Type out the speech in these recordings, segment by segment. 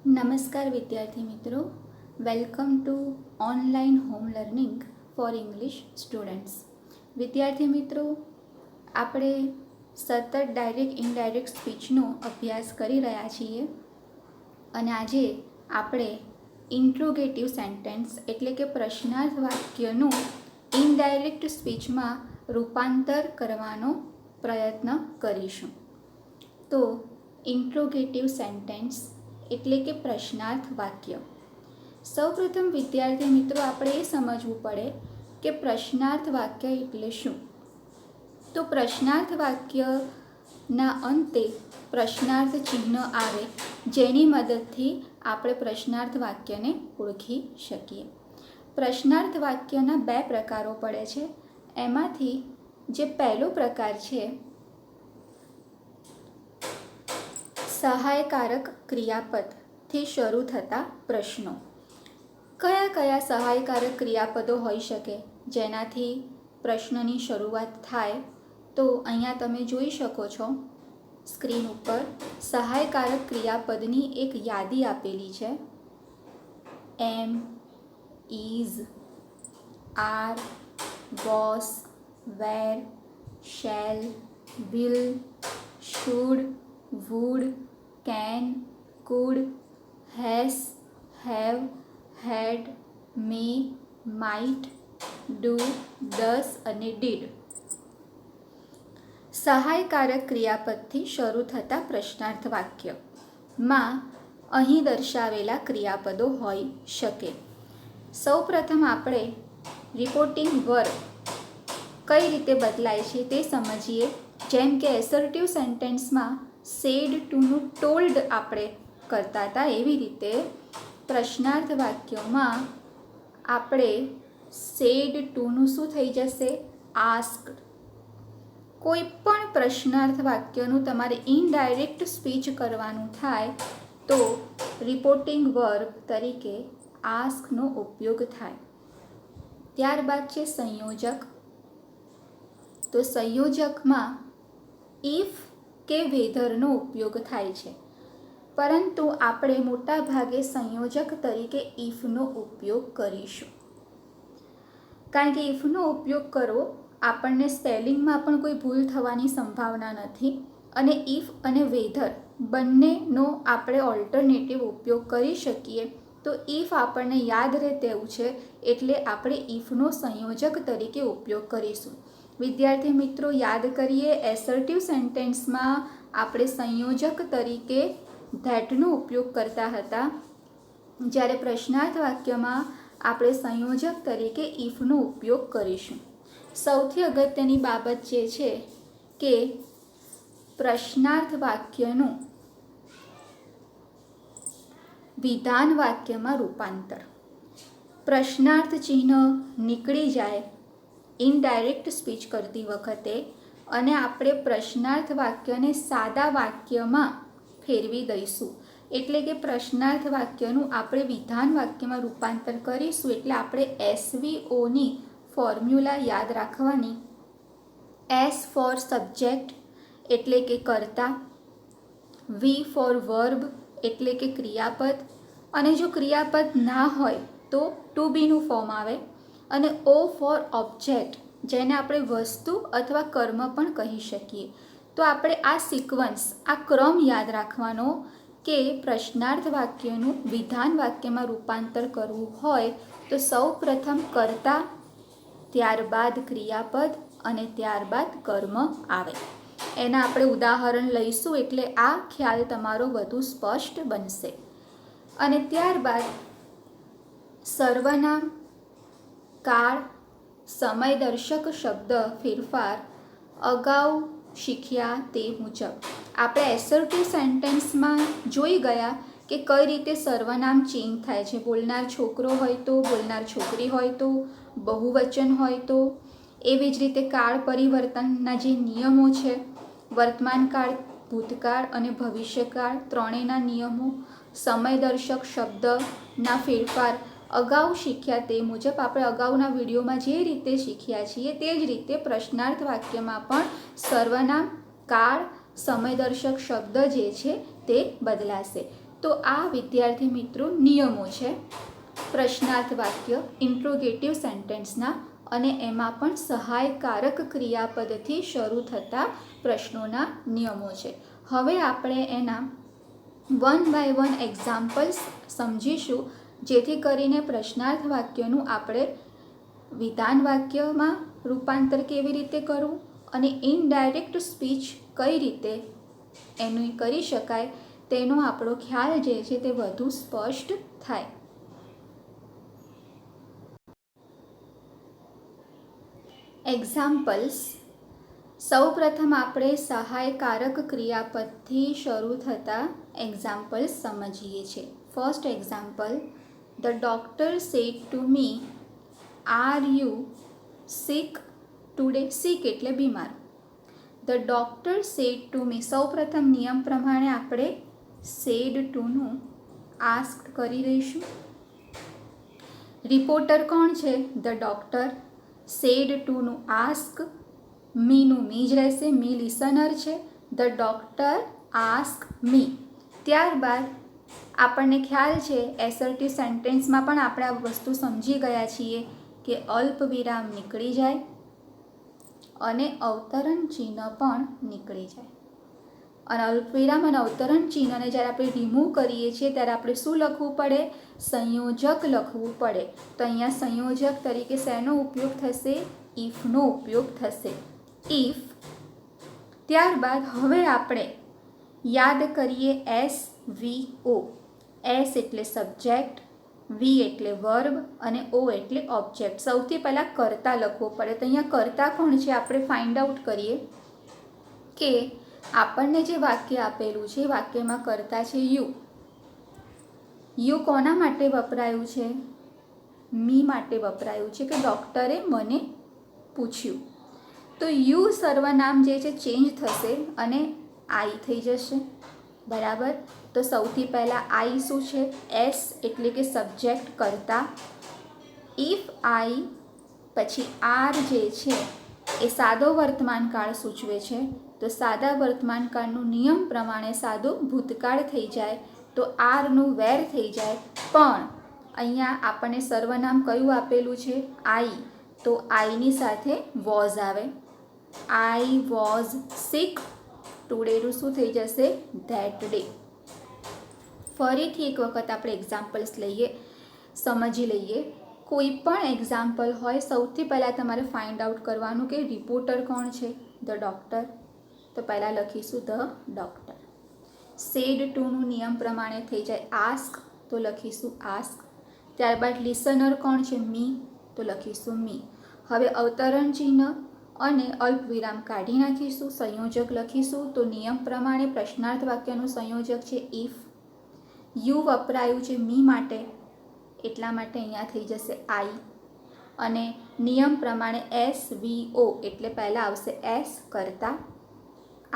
નમસ્કાર વિદ્યાર્થી મિત્રો, welcome to online home learning four English students. વિદ્યાર્થી મિત્રો, આપણે સતત ડાયરેક્ટ ઇનડાયરેક્ટ સ્પીચનો અભ્યાસ કરી રહ્યા છીએ અને આજે આપણે ઇન્ટ્રોગેટિવ સેન્ટેન્સ એટલે કે પ્રશ્નાર્થ વાક્યનું ઇનડાયરેક્ટ સ્પીચમાં રૂપાંતર કરવાનો પ્રયત્ન કરીશું. તો ઇન્ટ્રોગેટિવ સેન્ટેન્સ એટલે કે પ્રશ્નાર્થ વાક્ય. સૌપ્રથમ વિદ્યાર્થી મિત્રો, આપણે એ સમજવું પડે કે પ્રશ્નાર્થ વાક્ય એટલે શું. તો પ્રશ્નાર્થ વાક્યના અંતે પ્રશ્નાર્થ ચિહ્ન આવે, જેની મદદથી આપણે પ્રશ્નાર્થ વાક્યને ઓળખી શકીએ. પ્રશ્નાર્થ વાક્યના બે પ્રકારો પડે છે. એમાંથી જે પહેલો પ્રકાર છે સહાયકારક ક્રિયાપદથી શરૂ થતા પ્રશ્નો. કયા કયા સહાયકારક ક્રિયાપદો હોઈ શકે જેનાથી પ્રશ્નની શરૂઆત થાય? તો અહીંયા તમે જોઈ શકો છો સ્ક્રીન ઉપર સહાયકારક ક્રિયાપદની એક યાદી આપેલી છે. Am, is, are, was, were, shall, will, should, would, can, could, has, have, had, may, might, do, does અને did. સહાયકારક ક્રિયાપદથી શરૂ થતા પ્રશ્નાર્થ વાક્યમાં અહીં દર્શાવેલા ક્રિયાપદો હોઈ શકે. સૌપ્રથમ આપણે રિપોર્ટિંગ વર્બ કઈ રીતે બદલાય છે તે સમજીએ. જેમ કે એસર્ટિવ સેન્ટેન્સમાં સેડ ટુનું ટોલ્ડ આપણે કરતા હતા, એવી રીતે પ્રશ્નાર્થ વાક્યોમાં આપણે સેડ ટુનું શું થઈ જશે? આસ્ક્ડ. કોઈ પણ પ્રશ્નાર્થ વાક્યનું તમારે ઇનડાયરેક્ટ સ્પીચ કરવાનું થાય તો રિપોર્ટિંગ વર્બ તરીકે આસ્કનો ઉપયોગ થાય. ત્યારબાદ છે સંયોજક. તો સંયોજકમાં ઇફ કે વેધરનો ઉપયોગ થાય છે, પરંતુ આપણે મોટા ભાગે સંયોજક તરીકે ઇફનો ઉપયોગ કરીશું. કારણ કે ઇફનો ઉપયોગ કરવો આપણને સ્પેલિંગમાં પણ કોઈ ભૂલ થવાની સંભાવના નથી, અને ઇફ અને વેધર બંનેનો આપણે ઓલ્ટરનેટિવ ઉપયોગ કરી શકીએ. તો ઇફ આપણને યાદ રહે તેવું છે, એટલે આપણે ઇફનો સંયોજક તરીકે ઉપયોગ કરીશું. વિદ્યાર્થી મિત્રો, યાદ કરીએ, એસર્ટિવ સેન્ટેન્સમાં આપણે સંયોજક તરીકે ધેટનો ઉપયોગ કરતા હતા, જ્યારે પ્રશ્નાર્થ વાક્યમાં આપણે સંયોજક તરીકે ઇફનો ઉપયોગ કરીશું. સૌથી અગત્યની બાબત જે છે કે પ્રશ્નાર્થ વાક્યનું વિધાન વાક્યમાં રૂપાંતર. પ્રશ્નાર્થ ચિહ્ન નીકળી જાય ઇનડાયરેક્ટ સ્પીચ કરતી વખતે, અને આપણે પ્રશ્નાર્થ વાક્યને સાદા વાક્યમાં ફેરવી દઈશું. એટલે કે પ્રશ્નાર્થ વાક્યનું આપણે વિધાન વાક્યમાં રૂપાંતર કરીશું. એટલે આપણે એસવીઓની ફોર્મ્યુલા યાદ રાખવાની. એસ ફોર સબ્જેક્ટ એટલે કે કર્તા, વી ફોર વર્બ એટલે કે ક્રિયાપદ, અને જો ક્રિયાપદ ના હોય તો ટુ બીનું ફોર્મ આવે, અને ઓ ફોર ઓબ્જેક્ટ, જેને આપણે વસ્તુ અથવા કર્મ પણ કહી શકીએ. તો આપણે આ સિક્વન્સ, આ ક્રમ યાદ રાખવાનો કે પ્રશ્નાર્થ વાક્યનું વિધાન વાક્યમાં રૂપાંતર કરવું હોય તો સૌ પ્રથમ કર્તા, ત્યારબાદ ક્રિયાપદ અને ત્યારબાદ કર્મ આવે. એના આપણે ઉદાહરણ લઈશું, એટલે આ ખ્યાલ તમારો વધુ સ્પષ્ટ બનશે. અને ત્યારબાદ સર્વનામ, કાળ, સમયદર્શક શબ્દ ફેરફાર અગાઉ શીખ્યા તે મુજબ. આપણે એસર્ટિવ સેન્ટેન્સમાં જોઈ ગયા કે કઈ રીતે સર્વનામ ચેન્જ થાય છે. બોલનાર છોકરો હોય તો, બોલનાર છોકરી હોય તો, બહુવચન હોય તો. એવી જ રીતે કાળ પરિવર્તનના જે નિયમો છે, વર્તમાનકાળ, ભૂતકાળ અને ભવિષ્યકાળ, ત્રણેયના નિયમો. સમયદર્શક શબ્દના ફેરફાર અગાઉ શીખ્યા તે મુજબ. આપણે અગાઉના વિડીયોમાં જે રીતે શીખ્યા છીએ તે જ રીતે પ્રશ્નાર્થ વાક્યમાં પણ સર્વનામ, કાળ, સમયદર્શક શબ્દ જે છે તે બદલાશે. તો આ વિદ્યાર્થી મિત્રો નિયમો છે પ્રશ્નાર્થ વાક્ય ઇન્ટ્રોગેટિવ સેન્ટેન્સના, અને એમાં પણ સહાયકારક ક્રિયાપદથી શરૂ થતા પ્રશ્નોના નિયમો છે. હવે આપણે એના 1 બાય 1 એક્ઝામ્પલ્સ સમજીશું, જેથી કરીને પ્રશ્નાર્થ વાક્યનું આપણે વિધાન વાક્યમાં રૂપાંતર કેવી રીતે કરવું અને ઇનડાયરેક્ટ સ્પીચ કઈ રીતે એનું કરી શકાય તેનો આપણો ખ્યાલ જે છે તે વધુ સ્પષ્ટ થાય. એક્ઝામ્પલ્સ. સૌપ્રથમ આપણે સહાયકારક ક્રિયાપદથી શરૂ થતા એક્ઝામ્પલ્સ સમજીએ છીએ. First example, the doctor said to me, are you sick today? Sick એટલે બીમાર. The doctor said to me. સૌપ્રથમ નિયમ પ્રમાણે આપણે સેડ ટુનું આસ્ક કરી દઈશું. રિપોર્ટર કોણ છે? The doctor. સેડ ટુનું આસ્ક, મીનું મી જ રહેશે, મી લિસનર છે. The doctor ask me. ત્યારબાદ આપણને ખ્યાલ છે એસર્ટિવ સેન્ટેન્સમાં પણ આપણે આ વસ્તુ સમજી ગયા છીએ કે અલ્પ વિરામ નીકળી જાય અને અવતરણ ચિહ્ન પણ નીકળી જાય. અને અલ્પવિરામ અને અવતરણ ચિહ્નને જ્યારે આપણે રિમૂવ કરીએ છીએ ત્યારે આપણે શું લખવું પડે? સંયોજક લખવું પડે. તો અહીંયા સંયોજક તરીકે શેનો ઉપયોગ થશે? ઇફનો ઉપયોગ થશે. ઇફ. ત્યારબાદ હવે આપણે યાદ કરીએ SVO. એસ એટલે સબ્જેક્ટ, વી એટલે વર્બ અને ઓ એટલે ઓબ્જેક્ટ. સૌથી પહેલાં કર્તા લખવો પડે. તો અહીંયા કર્તા કોણ છે આપણે ફાઇન્ડ આઉટ કરીએ કે આપણને જે વાક્ય આપેલું છે વાક્યમાં કર્તા છે યુ. યુ કોના માટે વપરાયું છે? મી માટે વપરાયું છે કે ડૉક્ટરે મને પૂછ્યું. તો યુ સર્વનામ જે છે ચેન્જ થશે અને આઈ થઈ જશે. બરાબર. તો સૌથી પહેલાં આઈ શું છે? એસ એટલે કે સબ્જેક્ટ કર્તા. ઇફ આઈ પછી આર જે છે એ સાદો વર્તમાન કાળ સૂચવે છે. તો સાદા વર્તમાન કાળનું નિયમ પ્રમાણે સાદું ભૂતકાળ થઈ જાય તો આરનું વેર થઈ જાય. પણ અહીંયા આપણને સર્વનામ કયું આપેલું છે? આઈ. તો આઈની સાથે વોઝ આવે. આઈ વોઝ સિક ટુડેનું શું થઈ જશે? That day. ફરીથી એક વખત આપણે એક્ઝામ્પલ્સ લઈએ, સમજી લઈએ. કોઈ પણ એક્ઝામ્પલ હોય સૌથી પહેલાં તમારે ફાઇન્ડ આઉટ કરવાનું કે રિપોર્ટર કોણ છે? The doctor. તો પહેલાં લખીશું ધ ડૉક્ટર. સેડ ટુનું નિયમ પ્રમાણે થઈ જાય આસ્ક, તો લખીશું આસ્ક. ત્યારબાદ લિસનર કોણ છે? મી, તો લખીશું મી. હવે અવતરણ ચિહ્ન અને અલ્પવિરામ કાઢી નાખીશું, સંયોજક લખીશું. તો નિયમ પ્રમાણે પ્રશ્નાર્થ વાક્યનું સંયોજક છે ઇફ. યુ વપરાયું છે મી માટે, એટલા માટે અહીંયા થઈ જશે આઈ. અને નિયમ પ્રમાણે SVO એટલે પહેલાં આવશે એસ કરતા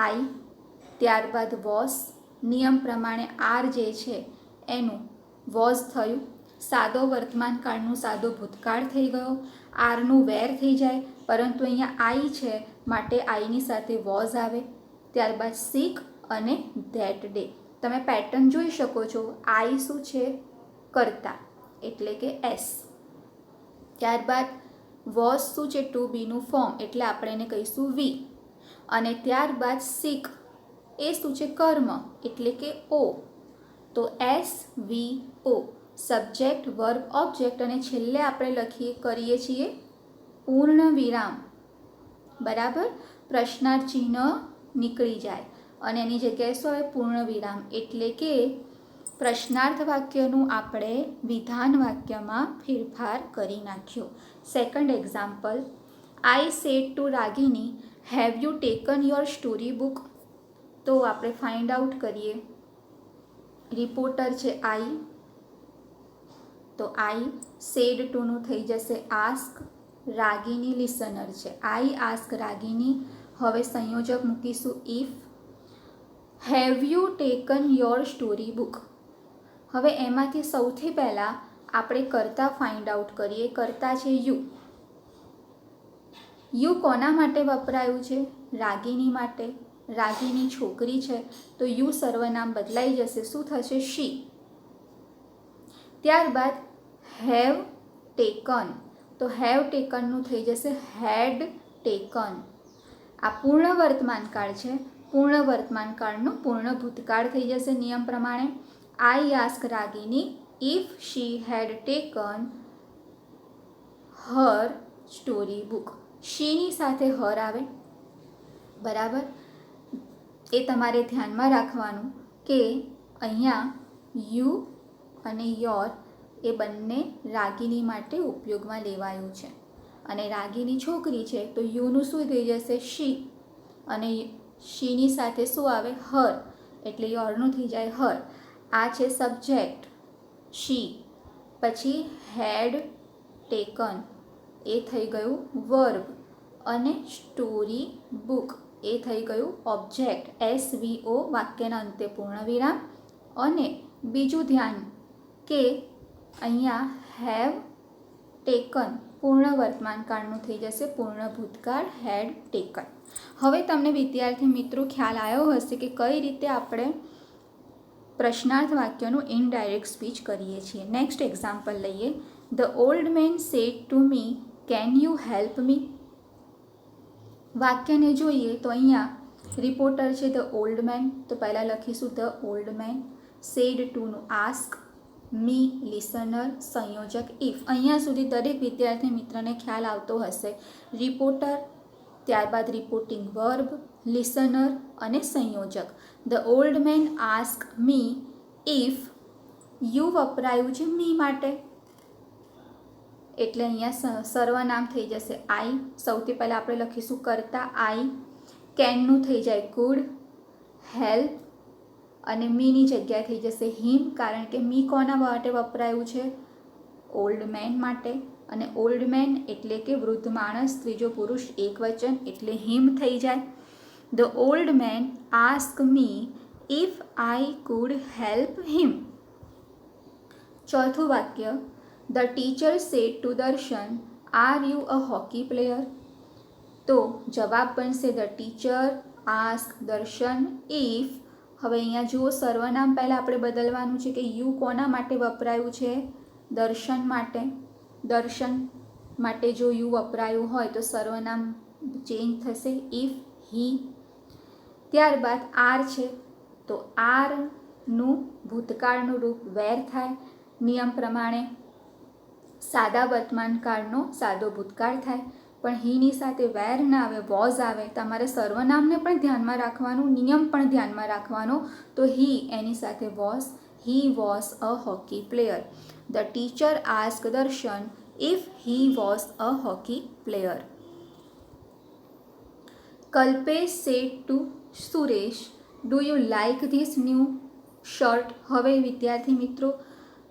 આઈ. ત્યારબાદ વોઝ. નિયમ પ્રમાણે આર જે છે એનું વોઝ થયું. સાદો વર્તમાન કાળનું સાદો ભૂતકાળ થઈ ગયો. આરનું વેર થઈ જાય, પરંતુ અહીંયા આઈ છે માટે આઈની સાથે વોઝ આવે. ત્યારબાદ સિક અને ધેટ ડે. તમે પેટર્ન જોઈ શકો છો. આઈ શું છે? કર્તા એટલે કે એસ. ત્યારબાદ વોઝ શું છે? ટુ બીનું ફોર્મ એટલે આપણે એને કહીશું વી. અને ત્યારબાદ સિક એ શું છે? કર્મ એટલે કે ઓ. તો SVO સબ્જેક્ટ વર્બ ઓબ્જેક્ટ અને છેલ્લે આપણે કરીએ છીએ પૂર્ણ વિરામ. બરાબર. પ્રશ્નાર્થ ચિહ્ન નીકળી જાય અને એની જગ્યાએ શું આવે? પૂર્ણ વિરામ. એટલે કે પ્રશ્નાર્થ વાક્યનું આપણે વિધાન વાક્યમાં ફેરફાર કરી નાખ્યો. Second example, I said to Ragini, have you taken your story book? તો આપણે ફાઇન્ડ આઉટ કરીએ. રિપોર્ટર છે આઈ, તો આઈ. સેડ ટુનું થઈ જશે આસ્ક. રાગિની લિસનર છે. આઈ આસ્ક રાગિની. હવે સંયોજક મૂકીશું if. Have you taken your story book? હવે એમાંથી સૌથી પહેલાં આપણે કર્તા ફાઇન્ડ આઉટ કરીએ. કર્તા છે યુ. યુ કોના માટે વપરાયું છે? રાગિની માટે. રાગીની છોકરી છે તો યુ સર્વનામ બદલાઈ જશે, શું થશે? શી. ત્યારબાદ હેવ ટેકન, તો હેવ ટેકનનું થઈ જશે હેડ ટેકન. આ પૂર્ણ વર્તમાનકાળ છે, પૂર્ણ વર્તમાનકાળનું પૂર્ણ ભૂતકાળ થઈ જશે નિયમ પ્રમાણે. I ask Ragini if she had taken her story book. શીની સાથે હર આવે, બરાબર. એ તમારે ધ્યાનમાં રાખવાનું કે અહીંયા યુ અને યોર એ બંને રાગિની માટે ઉપયોગમાં લેવાયું છે. અને રાગીની છોકરી છે તો યુનું શું થઈ જશે? શી. અને શીની સાથે શું આવે? હર, એટલે યોરનું થઈ જાય હર. આ છે સબ્જેક્ટ શી. પછી હેડ ટેકન એ થઈ ગયું વર્બ. અને સ્ટોરી બુક એ થઈ ગયું ઓબ્જેક્ટ. SVO વાક્યના અંતે પૂર્ણ વિરામ. અને બીજું ધ્યાન કે અહીંયા હેવ ટેકન પૂર્ણ વર્તમાનકાળનું થઈ જશે પૂર્ણ ભૂતકાળ હેડ ટેકન. હવે તમને વિદ્યાર્થી મિત્રો ખ્યાલ આવ્યો હશે કે કઈ રીતે આપણે પ્રશ્નાર્થ વાક્યનું ઇનડાયરેક્ટ સ્પીચ કરીએ છીએ. નેક્સ્ટ એક્ઝામ્પલ લઈએ. The old man sad to me can you help me. વાક્યને જોઈએ તો અહીંયા રિપોર્ટર છે ધ ઓલ્ડ મેન, તો પહેલાં લખીશું ધ ઓલ્ડ મેન. સેડ ટુનું આસ્ક, મી લિસનર, સંયોજક ઇફ. અહીંયા સુધી દરેક વિદ્યાર્થી મિત્રને ખ્યાલ આવતો હશે. રિપોર્ટર, ત્યારબાદ રિપોર્ટિંગ વર્બ, લિસનર અને સંયોજક. The old man ask me if, you વપરાયું છે મી માટે, એટલે અહીંયા સર્વનામ થઈ જશે આઈ. સૌથી પહેલાં આપણે લખીશું કરતા આઈ. કેનનું થઈ જાય કુડ, હેલ્પ અને મીની જગ્યાએ થઈ જશે હિમ, કારણ કે મી કોના માટે વપરાયું છે? ઓલ્ડ મેન માટે. અને ઓલ્ડ મેન એટલે કે વૃદ્ધ માણસ, ત્રીજો પુરુષ એકવચન, એટલે હિમ થઈ જાય. The old man ask me if I could help him. ચોથું વાક્ય. ધ ટીચર સેડ ટુ દર્શન are you a hockey player. તો જવાબ બનશે the teacher ask Darshan if. હવે અહીંયા જુઓ સર્વનામ પહેલાં આપણે બદલવાનું છે કે યુ કોના માટે વપરાયું છે? દર્શન માટે. દર્શન માટે જો યુ વપરાયું હોય તો સર્વનામ ચેન્જ થશે ઇફ હી. ત્યારબાદ આર છે તો આરનું ભૂતકાળનું રૂપ વેર થાય નિયમ પ્રમાણે. સાદા વર્તમાનકાળનો સાદો ભૂતકાળ થાય, પણ હીની સાથે વેર ના આવે, વોઝ આવે. તમારે સર્વનામને પણ ધ્યાનમાં રાખવાનું, નિયમ પણ ધ્યાનમાં રાખવાનો. તો હી એની સાથે was. He was a hockey player. The teacher ask Darshan if he was a hockey player. Kalpesh said to Suresh do you like this new shirt. હવે વિદ્યાર્થી મિત્રો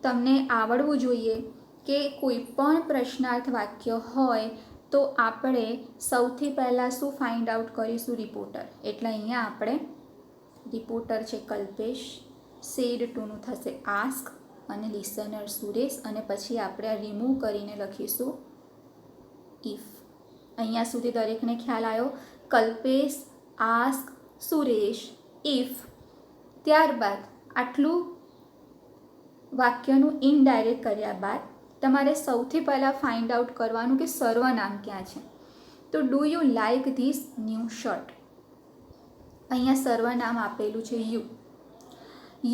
તમને આવડવું જોઈએ કે કોઈ પણ પ્રશ્નાર્થ વાક્ય હોય તો આપણે સૌથી પહેલાં શું ફાઇન્ડ આઉટ કરીશું? રિપોર્ટર. એટલે અહીંયા આપણે રિપોર્ટર છે કલ્પેશ, સેડ ટુનું થશે આસ્ક અને લિસનર સુરેશ, અને પછી આપણે આ રિમૂવ કરીને લખીશું ઇફ. અહીંયા સુધી દરેકને ખ્યાલ આવ્યો? Kalpesh ask Suresh if. ત્યારબાદ આટલું વાક્યનું ઇનડાયરેક્ટ કર્યા બાદ તમારે સૌથી પહેલાં ફાઇન્ડ આઉટ કરવાનું કે સર્વનામ ક્યાં છે. તો do you like this new shirt. અહીંયા સર્વનામ આપેલું છે યુ.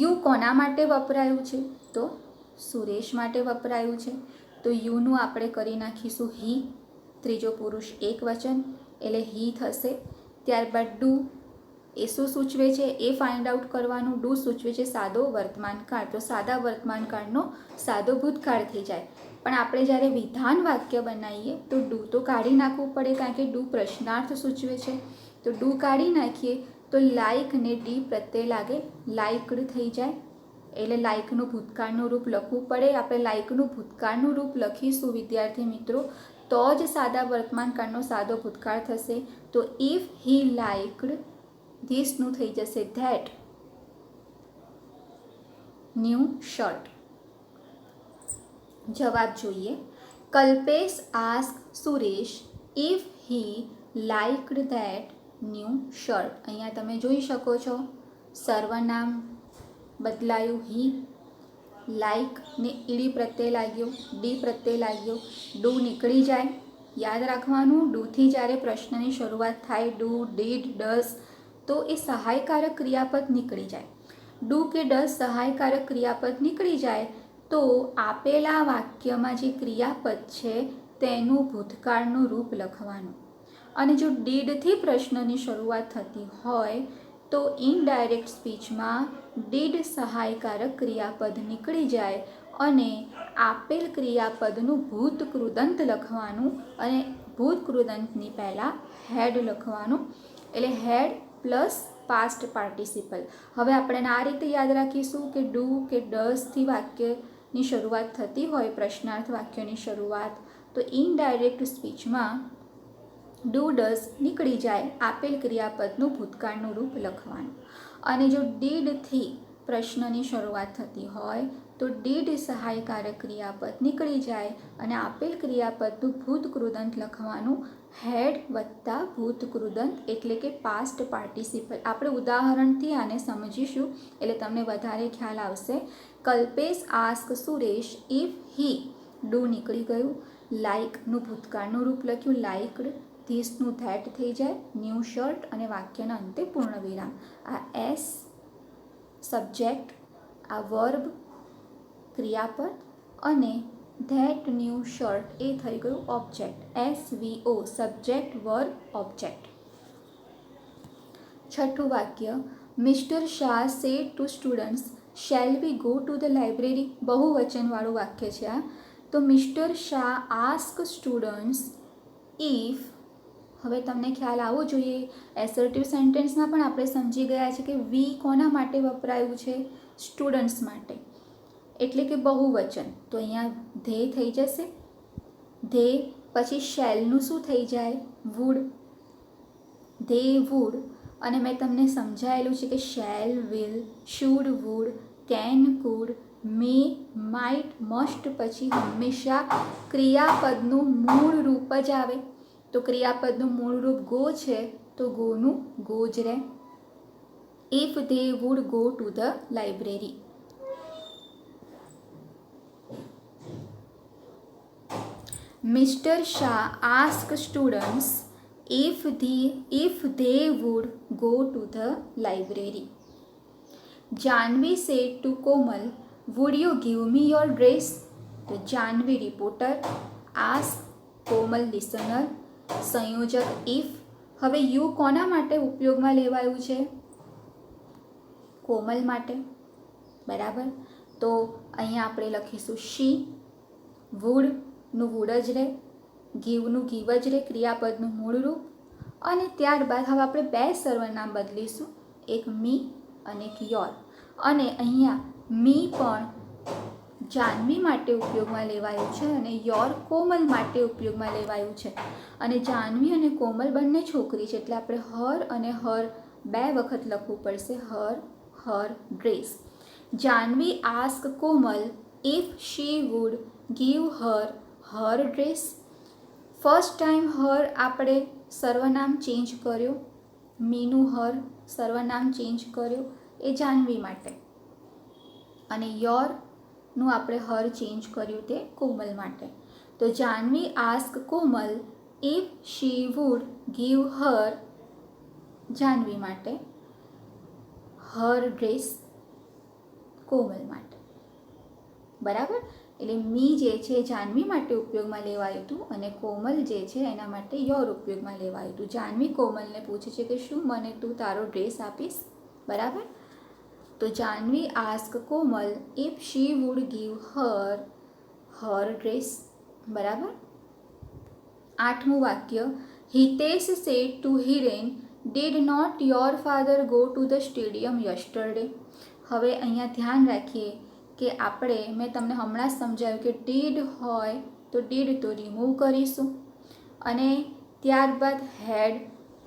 યુ કોના માટે વપરાયું છે? તો સુરેશ માટે વપરાયું છે. તો યુનું આપણે કરી નાખીશું હી, ત્રીજો પુરુષ એકવચન એટલે હી થશે. ત્યારબાદ ડુ એ શું સૂચવે છે એ ફાઇન્ડ આઉટ કરવાનું. ડુ સૂચવે છે સાદો વર્તમાનકાળ, તો સાદા વર્તમાનકાળનો સાદો ભૂતકાળ થઈ જાય. પણ આપણે જ્યારે વિધાન વાક્ય બનાવીએ તો ડુ તો કાઢી નાખવું પડે, કારણ કે ડુ પ્રશ્નાર્થ સૂચવે છે. તો ડુ કાઢી નાખીએ તો લાઇક ને ડી પ્રત્યે લાગે, લાઇકડ થઈ જાય. એટલે લાઇકનું ભૂતકાળનું રૂપ લખવું પડે. આપણે લાઇકનું ભૂતકાળનું રૂપ લખીશું વિદ્યાર્થી મિત્રો તો જ સાદા વર્તમાનકાળનો સાદો ભૂતકાળ થશે. તો ઇફ હી લાઇકડ ધીસનું થઈ જશે ધેટ ન્યૂ શર્ટ. જવાબ જોઈએ. Kalpesh ask Suresh if he liked that new shirt. અહીંયા તમે જોઈ શકો છો સર્વનામ બદલાયું હી, લાઈક ને ઈડી પ્રત્યય લાગ્યો, ડી પ્રત્યય લાગ્યો, ડુ નીકળી જાય. યાદ રાખવાનું, ડુથી જ્યારે પ્રશ્નની શરૂઆત થાય, ડુ, ડીડ, ડઝ, તો એ સહાયકારક ક્રિયાપદ નીકળી જાય. ડુ કે ડઝ સહાયકારક ક્રિયાપદ નીકળી જાય તો આપેલા વાક્યમાં જે ક્રિયાપદ છે તેનું ભૂતકાળનું રૂપ લખવાનું. અને જો ડીડથી પ્રશ્નની શરૂઆત થતી હોય તો ઇનડાયરેક્ટ સ્પીચમાં ડીડ સહાયકારક ક્રિયાપદ નીકળી જાય અને આપેલ ક્રિયાપદનું ભૂતકૃદંત લખવાનું અને ભૂતકૃદંતની પહેલાં હેડ લખવાનું, એટલે હેડ પ્લસ પાસ્ટ પાર્ટિસિપલ. હવે આપણે આ રીતે યાદ રાખીશું કે ડુ કે ડઝથી વાક્યની શરૂઆત થતી હોય, પ્રશ્નાર્થ વાક્યની શરૂઆત, તો ઇનડાયરેક્ટ સ્પીચમાં ડુ ડઝ નીકળી જાય, આપેલ ક્રિયાપદનું ભૂતકાળનું રૂપ લખવાનું. અને જો ડીડથી પ્રશ્નની શરૂઆત થતી હોય તો ડીડ સહાયકારક ક્રિયાપદ નીકળી જાય અને આપેલ ક્રિયાપદનું ભૂતકૃદંત લખવાનું, હેડ વત્તા ભૂતકૃદંત એટલે કે પાસ્ટ પાર્ટિસિપલ. આપણે ઉદાહરણથી આને સમજીશું એટલે તમને વધારે ખ્યાલ આવશે. Kalpesh ask Suresh if he, do નીકળી ગયું, લાઇકનું ભૂતકાળનું રૂપ લખ્યું, લાઇકડ, ધીસનું ધેટ થઈ જાય, ન્યૂ શર્ટ અને વાક્યના અંતે પૂર્ણ વિરામ. આ એસ સબ્જેક્ટ, આ વર્બ ક્રિયાપદ અને ધેટ ન્યૂ શર્ટ એ થઈ ગયું object. SVO subject verb object. છઠ્ઠું વાક્ય, mister Shah said to students shall we go to the library. બહુવચનવાળું વાક્ય છે આ. તો mister Shah ask students if, હવે તમને ખ્યાલ આવવો જોઈએ, એસર્ટિવ સેન્ટેન્સમાં પણ આપણે સમજી ગયા છે કે વી કોના માટે વપરાયું છે? સ્ટુડન્ટ્સ માટે, એટલે કે બહુવચન. તો અહીંયા ધે થઈ જશે, ધે પછી શેલનું શું થઈ જાય? Would, they would. અને મેં તમને સમજાયેલું છે કે shall, will, should, would, can, could, may, might, must પછી હંમેશા ક્રિયાપદનું મૂળ રૂપ જ આવે. તો ક્રિયાપદનું મૂળ રૂપ ગો છે તો ગોનું ગો જ રહે. If they would go to the library. Mr. Shah asked students if they would go to the library. Janvi said to Komal, would you give me your dress? તો જાનવી રિપોર્ટર, આસ્ક કોમલ listener, સંયોજક if. હવે you કોના માટે ઉપયોગમાં લેવાયું છે? કોમલ માટે, બરાબર. તો અહીંયા આપણે લખીશું શી, વુડનું વુડ જ રહે, ગીવનું ગીવ જ રહે, ક્રિયાપદનું મૂળ રૂપ. અને ત્યારબાદ હવે આપણે બે સર્વનામ બદલીશું, એક મી અને એક યોર. અને અહીંયા મી પણ જાનવી માટે ઉપયોગમાં લેવાયું છે અને યોર કોમલ માટે ઉપયોગમાં લેવાયું છે. અને જાનવી અને કોમલ બંને છોકરી છે એટલે આપણે હર અને હર બે વખત લખવું પડશે. Her dress. Janvi ask Komal if she would give her dress. First time her આપણે સર્વનામ ચેન્જ કર્યો, મીનું હર સર્વનામ ચેન્જ કર્યો, એ જાનવી માટે. અને યોરનું આપણે હર ચેન્જ કર્યું તે કોમલ માટે. તો Janvi ask Komal if she would give her, Janvi માટે, હર ડ્રેસ કોમલ માટે, બરાબર. એટલે મી જે છે જાનવી માટે ઉપયોગમાં લેવાયું હતું અને કોમલ જે છે એના માટે યોર ઉપયોગમાં લેવાયું હતું. જાનવી કોમલને પૂછે છે કે શું મને તું તારો ડ્રેસ આપીશ? બરાબર. તો Janvi ask Komal if she would give her dress, બરાબર. આઠમું વાક્ય, Hitesh said to Hiren did not your father go to the stadium yesterday. હવે અહીંયા ધ્યાન રાખીએ કે આપણે, મેં તમને હમણાં જ સમજાવ્યું કે ડીડ હોય તો ડીડ તો રિમૂવ કરીશું અને ત્યારબાદ હેડ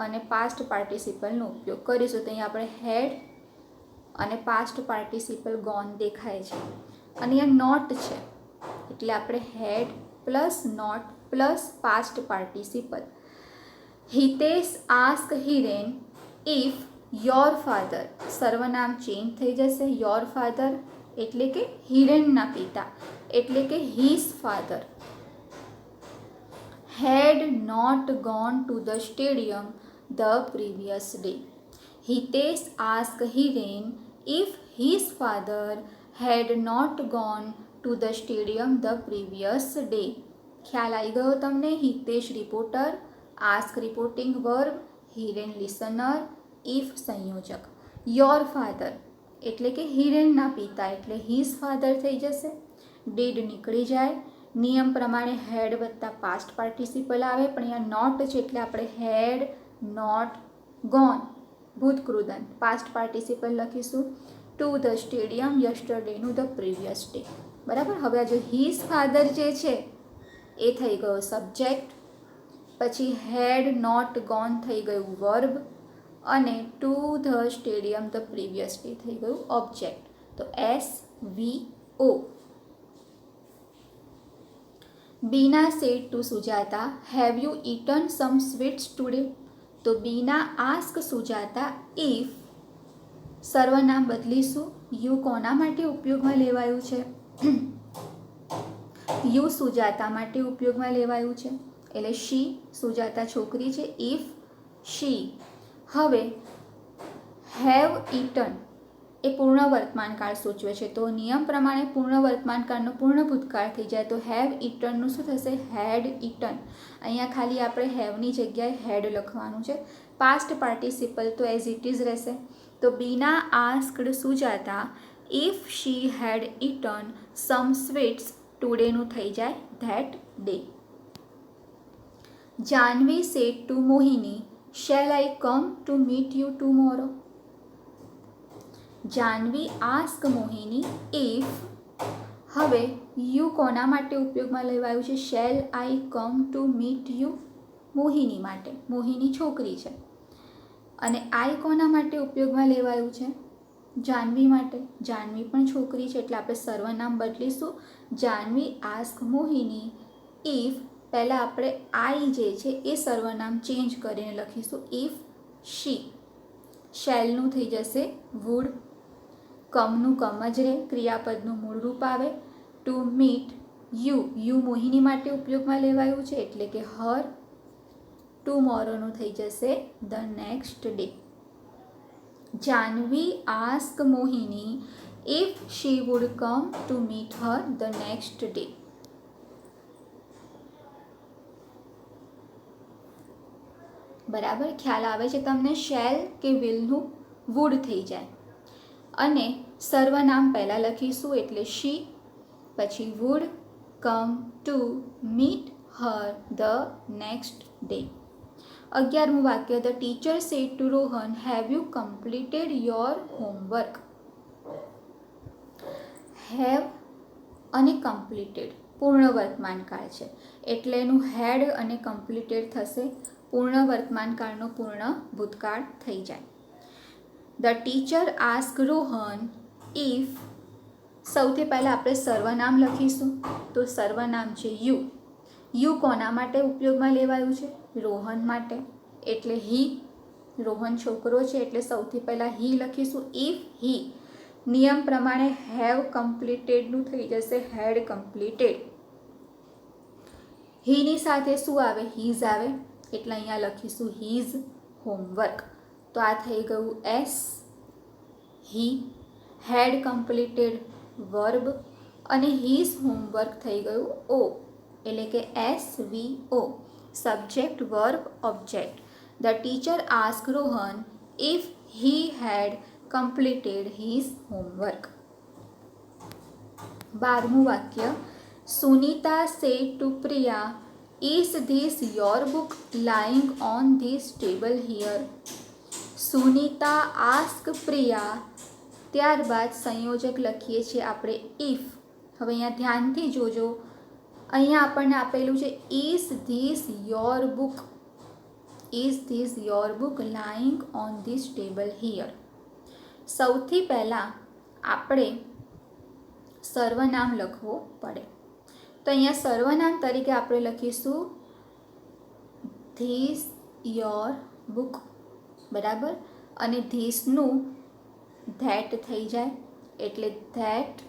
અને પાસ્ટ પાર્ટિસિપલનો ઉપયોગ કરીશું. તો અહીંયા આપણે હેડ અને પાસ્ટ પાર્ટિસિપલ ગોન દેખાય છે અને અહીંયા નોટ છે એટલે આપણે had plus not plus past participle. Hitesh ask Hiren if your father, સર્વનામ ચેન્જ થઈ જશે. યોર ફાધર એટલે કે હિરેનના પિતા, એટલે કે his father had not gone to the stadium the previous day. Hitesh asked Hiren if his father had not gone to the stadium the previous day. ખ્યાલ આવી ગયો તમને? Hitesh reporter, ask reporting verb, Hiren listener, if સંયોજક. Your father એટલે કે હિરેનના પિતા એટલે his father થઈ જશે. ડીડ નીકળી જાય. નિયમ પ્રમાણે હેડ વત્તા પાસ્ટ પાર્ટિસિપલ આવે, પણ અહીંયા નોટ છે એટલે આપણે હેડ નોટ ગોન ભૂતકૃદંત પાસ્ટ પાર્ટિસિપલ લખીશું. ટુ ધ સ્ટેડિયમ યસ્ટરડેનું ધ પ્રીવિયસ ડે. બરાબર. હવે આ જો હિઝ ફાધર જે છે એ થઈ ગયો સબ્જેક્ટ, પછી હેડ નોટ ગોન થઈ ગયું વર્બ, અને two the stadium the previous day થઈ ગયું ઓબ્જેક્ટ. તો SVO. Bina said to Sujata, have you eaten some sweets today? તો બીના આસ્ક સુજાતા ઇફ, સર્વનામ બદલીશું. યુ કોના માટે ઉપયોગમાં લેવાયું છે? યુ સુજાતા માટે ઉપયોગમાં લેવાયું છે, એટલે શી, સુજાતા છોકરી છે. If she. હવે હેવ ઇટન એ પૂર્ણ વર્તમાનકાળ સૂચવે છે, તો નિયમ પ્રમાણે પૂર્ણ વર્તમાનકાળનો પૂર્ણ ભૂતકાળ થઈ જાય તો હેવ ઇટનનું શું થશે? Had eaten. અહીંયા ખાલી આપણે હેવની જગ્યાએ હેડ લખવાનું છે. પાસ્ટ પાર્ટિસિપલ તો એઝ ઇટ ઇઝ રહેશે. તો Bina asked Sujata if she had eaten some sweets ટુડેનું થઈ જાય that day. Janvi said to Mohini, shall I come to meet you tomorrow? Janvi ask Mohini if. હવે યુ કોના માટે ઉપયોગમાં લેવાયું છે? Shall I come to meet you, Mohini માટે. મોહિની છોકરી છે. અને આઈ કોના માટે ઉપયોગમાં લેવાયું છે? જાનવી માટે. જાનવી પણ છોકરી છે એટલે આપણે સર્વનામ બદલીશું. Janvi ask Mohini if. પહેલાં આપણે આઈ જે છે એ સર્વનામ ચેન્જ કરીને લખીશું. If she. શેલનું થઈ જશે વુડ. કમનું કમ જ રહે, ક્રિયાપદનું મૂળ રૂપ આવે. Two meet you, you Mohini માટે ઉપયોગમાં લેવાયું છે એટલે કે હર. ટુમોરોનું થઈ જશે the next day. Janvi ask Mohini if she would come to meet her the next day. બરાબર. ખ્યાલ આવે છે તમને? શેલ કે વિલનું વુડ થઈ જાય. અને સર્વનામ પહેલાં લખીશું એટલે શી, પછી would come to meet her the next day. 11મું વાક્ય. The teacher said to Rohan, have you completed your homework? Have અને કમ્પ્લીટેડ પૂર્ણ વર્તમાનકાળ છે એટલે એનું હેડ અને કમ્પ્લીટેડ થશે. પૂર્ણ વર્તમાનકાળનો પૂર્ણ ભૂતકાળ થઈ જાય. The teacher ask Rohan if. સૌથી પહેલાં આપણે સર્વનામ લખીશું. તો સર્વનામ છે યુ. યુ કોના માટે ઉપયોગમાં લેવાયું છે? રોહન માટે, એટલે હી. રોહન છોકરો છે એટલે સૌથી પહેલાં હી લખીશું. If he. નિયમ પ્રમાણે હેવ કમ્પ્લીટેડનું થઈ જશે હેડ કમ્પ્લીટેડ. હીની સાથે શું આવે? હીઝ આવે એટલે અહીંયા લખીશું હીઝ હોમવર્ક. તો આ થઈ ગયું S. He. Had completed verb, અને હીઝ હોમવર્ક થઈ ગયું ઓ, એટલે કે SVO. Subject verb object. The teacher ask Rohan if he had completed his homework. 12મું વાક્ય. Sunita said to Priya, is this your book lying on this table here? Sunita ask Priya. ત્યારબાદ સંયોજક લખીએ છીએ આપણે ઇફ. હવે અહીંયા ધ્યાનથી જોજો. અહીંયા આપણને આપેલું છે is this your book. Is this your book lying on this table here. સૌથી પહેલાં આપણે સર્વનામ લખવું પડે. તો અહીંયા સર્વનામ તરીકે આપણે લખીશું ધીસ યોર બુક, બરાબર. અને ધીસનું ધેટ થઈ જાય એટલે ધેટ.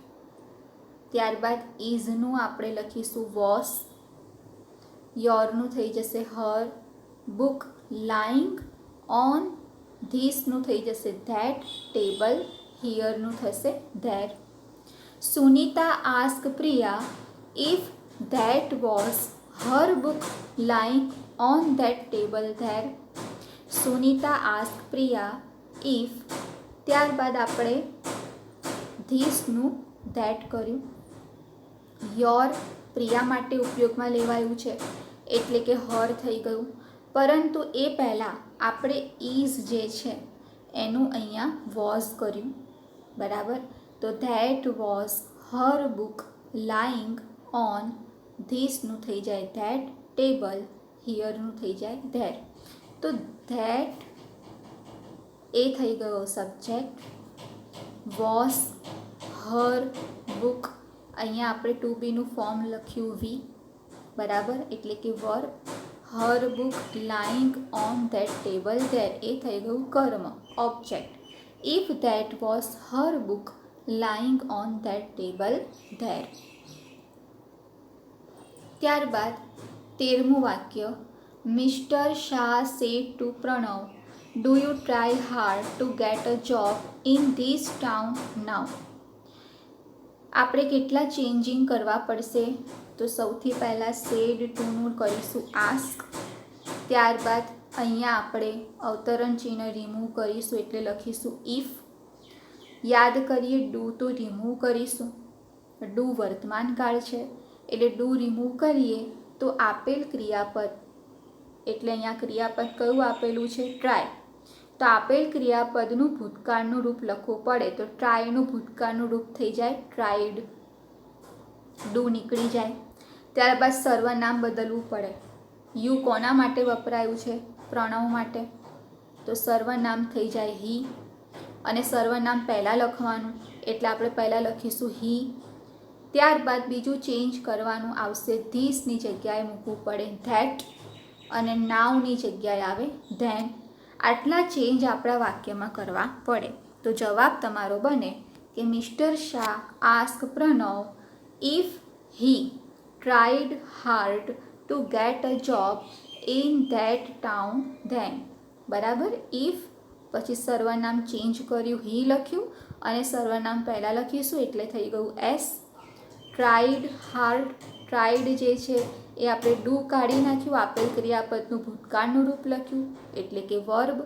ત્યારબાદ ઇઝનું આપણે લખીશું વોસ, યોરનું થઈ જશે હર, બુક લાઈંગ ઓન, ધીસનું થઈ જશે ધેટ, ટેબલ, હિયરનું થશે there. Sunita ask Priya if that was her book lying on that table there. Sunita ask Priya if, ત્યારબાદ આપણે ધીસનું ધેટ કર્યું. યોર પ્રિયા માટે ઉપયોગમાં લેવાયું છે એટલે કે હર થઈ ગયું, પરંતુ એ પહેલાં આપણે ઇઝ જે છે એનું અહીંયા વોઝ કર્યું, બરાબર. તો that was her book lying on, ધીસનું થઈ જાય ધેટ, ટેબલ, હિયરનું થઈ જાય ધેર. તો ધેટ એ થઈ ગયો સબ્જેક્ટ, વોઝ હર બુક, અહીંયા આપણે ટુ બીનું ફોર્મ લખ્યું વી, બરાબર, એટલે કે verb. Her book lying on that table there એ થઈ ગયું કર્મ, object. If that was her book lying on that table there. ત્યારબાદ 13મું વાક્ય, mister Shah said to Pranav, do you try hard to get a job in this town now. આપણે કેટલા changing કરવા પડશે? તો સૌથી પહેલાં સેડ ટુનું કરીશું આસ્ક. ત્યારબાદ અહીંયા આપણે અવતરણ ચિહ્ન રિમૂવ કરીશું એટલે લખીશું ઇફ. યાદ કરીએ ડુ તો રિમૂવ કરીશું, ડુ વર્તમાન કાળ છે એટલે ડુ રિમૂવ કરીએ તો આપેલ ક્રિયાપદ, એટલે અહીંયા ક્રિયાપદ કયું આપેલું છે? ટ્રાય. તો આપેલ ક્રિયાપદનું ભૂતકાળનું રૂપ લખવું પડે તો ટ્રાયનું ભૂતકાળનું રૂપ થઈ જાય ટ્રાઈડ, ડુ નીકળી જાય. ત્યારબાદ સર્વનામ બદલવું પડે. યુ કોના માટે વપરાયું છે? પ્રણવ માટે, તો સર્વનામ થઈ જાય હી, અને સર્વનામ પહેલાં લખવાનું એટલે આપણે પહેલાં લખીશું હી. ત્યારબાદ બીજું ચેન્જ કરવાનું આવશે, ધીસની જગ્યાએ મૂકવું પડે ધેટ, અને નાવની જગ્યાએ આવે ધેન. આટલા ચેન્જ આપણા વાક્યમાં કરવા પડે. તો જવાબ તમારો બને કે mister Shah ask Pranav if he tried hard to get a job in that town then, બરાબર. ઇફ પછી સર્વનામ ચેન્જ કર્યું, હી લખ્યું, અને સર્વનામ પહેલાં લખીશું એટલે થઈ ગયું એસ. ટ્રાઈડ હાર્ડ, ટ્રાઈડ જે છે એ આપણે ડુ કાઢી નાખ્યું, આપેલ ક્રિયાપદનું ભૂતકાળનું રૂપ લખ્યું એટલે કે verb.